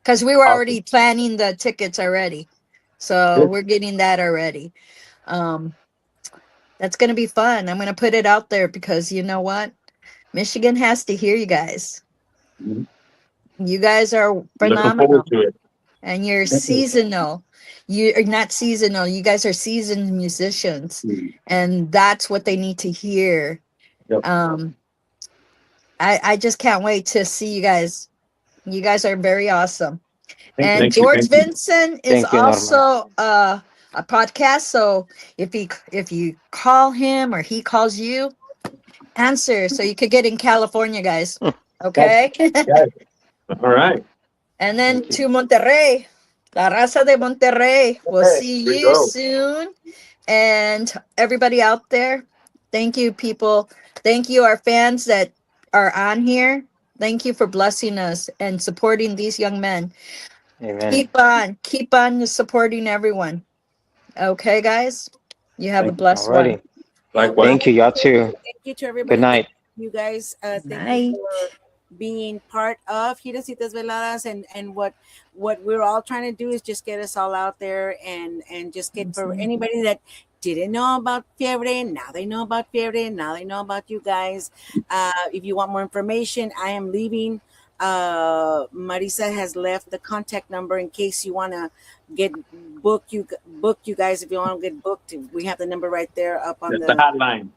because we were Awesome. already planning the tickets already. So Good. we're getting that already. That's going to be fun. I'm going to put it out there because you know what? Michigan has to hear you guys. Mhm. You guys are Looking phenomenal forward to it. and you're Thank you. seasonal. You are not seasonal. You guys are seasoned musicians Mhm. and that's what they need to hear. Yep. I just can't wait to see you guys. You guys are very awesome. And Thank you. George Thank you. Vincent is Thank you, Norma. also a podcast. So if you call him or he calls you, answer so you could get in California, guys. Okay. Yes. All right. And then Thank you. to Monterrey, La Raza de Monterrey. We'll Okay, see here we you go. soon. And everybody out there, thank you, people. Thank you, our fans that are on here. Thank you for blessing us and supporting these young men. Amen. Keep on supporting everyone. Okay, guys? You have a Thank you. blessed one. Alrighty. Likewise. Thank you, y'all too. Thank you to Good everybody. night. You guys, thank you Night. for being part of Giras y Desveladas and what we're all trying to do is just get us all out there and just get for anybody that didn't know about Fiebre, now they know about Fiebre, now they know about you guys. If you want more information, I am leaving. Marisa has left the contact number in case you want to get book you guys. If you want to get booked, we have the number right there up on That's the hotline.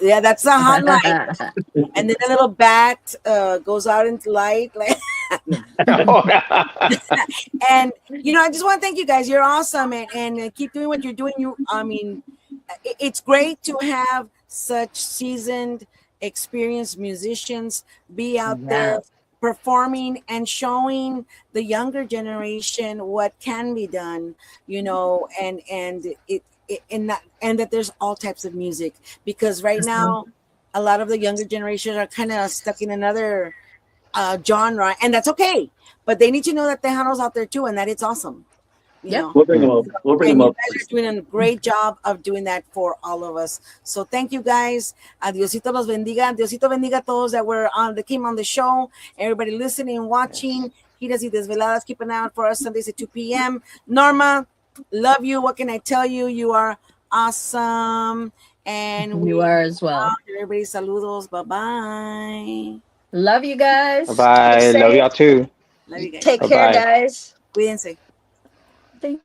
yeah, that's the hotline. And then a little bat goes out into light, like. And I just want to thank you guys. You're awesome, and keep doing what you're doing. It's great to have such seasoned, experienced musicians be out there performing and showing the younger generation what can be done. And that there's all types of music because right now a lot of the younger generation are kind of stuck in another genre, and that's okay. But they need to know that Tejano's out there too, and that it's awesome. We'll bring them up. We'll bring And them you up. guys are doing a great job of doing that for all of us. So thank you guys. Diosito los bendiga. Diosito bendiga a todos that came on the show. Everybody listening and watching. Giras y Desveladas. Keep an eye out for us Sundays at 2 p.m. Norma, love you. What can I tell you? You are awesome. And You are as well. Everybody, saludos. Bye-bye. Love you guys. Bye. Stay Love safe. y'all too. Love you guys. Take Bye care, bye. guys. Cuídense. Thank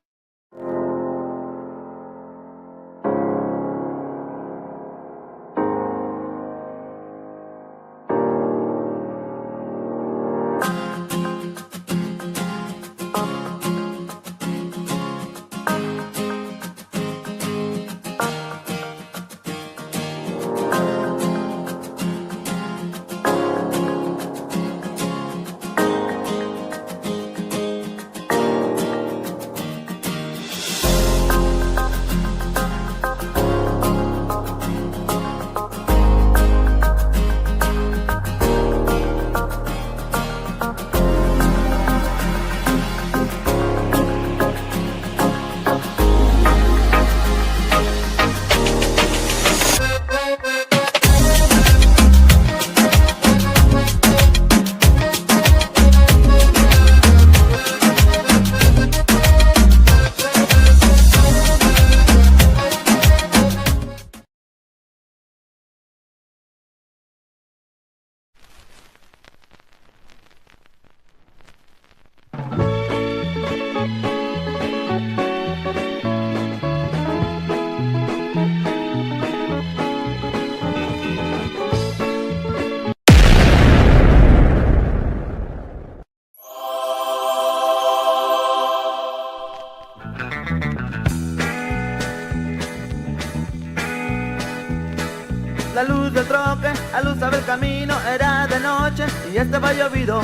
y estaba llovido.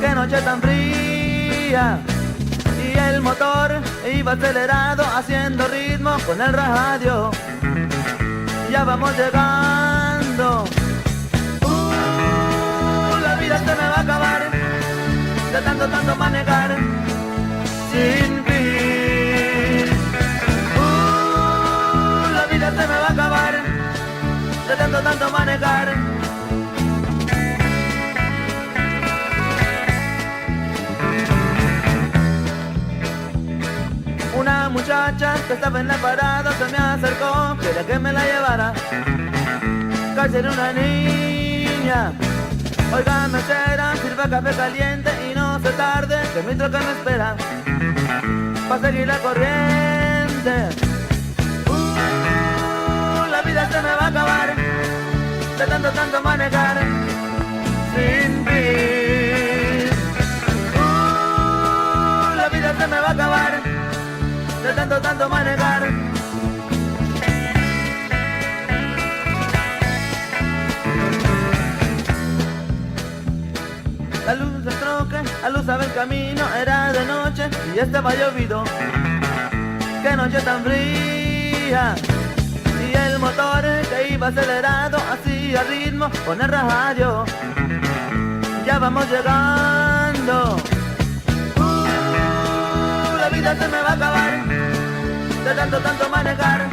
Qué noche tan fría. Y el motor iba acelerado haciendo ritmo con el radio. Ya vamos llegando. La vida se me va a acabar de tanto manejar sin fin. La vida se me va a acabar de tanto manejar. Una muchacha que estaba en la parada se me acercó, quería que me la llevara. Casi era una niña. Oiga, mesera, sirva café caliente y no se tarde, que mi troca me espera pa' seguir la corriente. La vida se me va a acabar de tanto manejar sin fin. La vida se me va a acabar de tanto manejar. La luz del troque aluzaba el camino, era de noche y estaba llovido. Qué noche tan fría. Y el motor que iba acelerado hacía ritmo con el radio. Ya vamos llegando. La vida se me va a acabar de tanto manejar.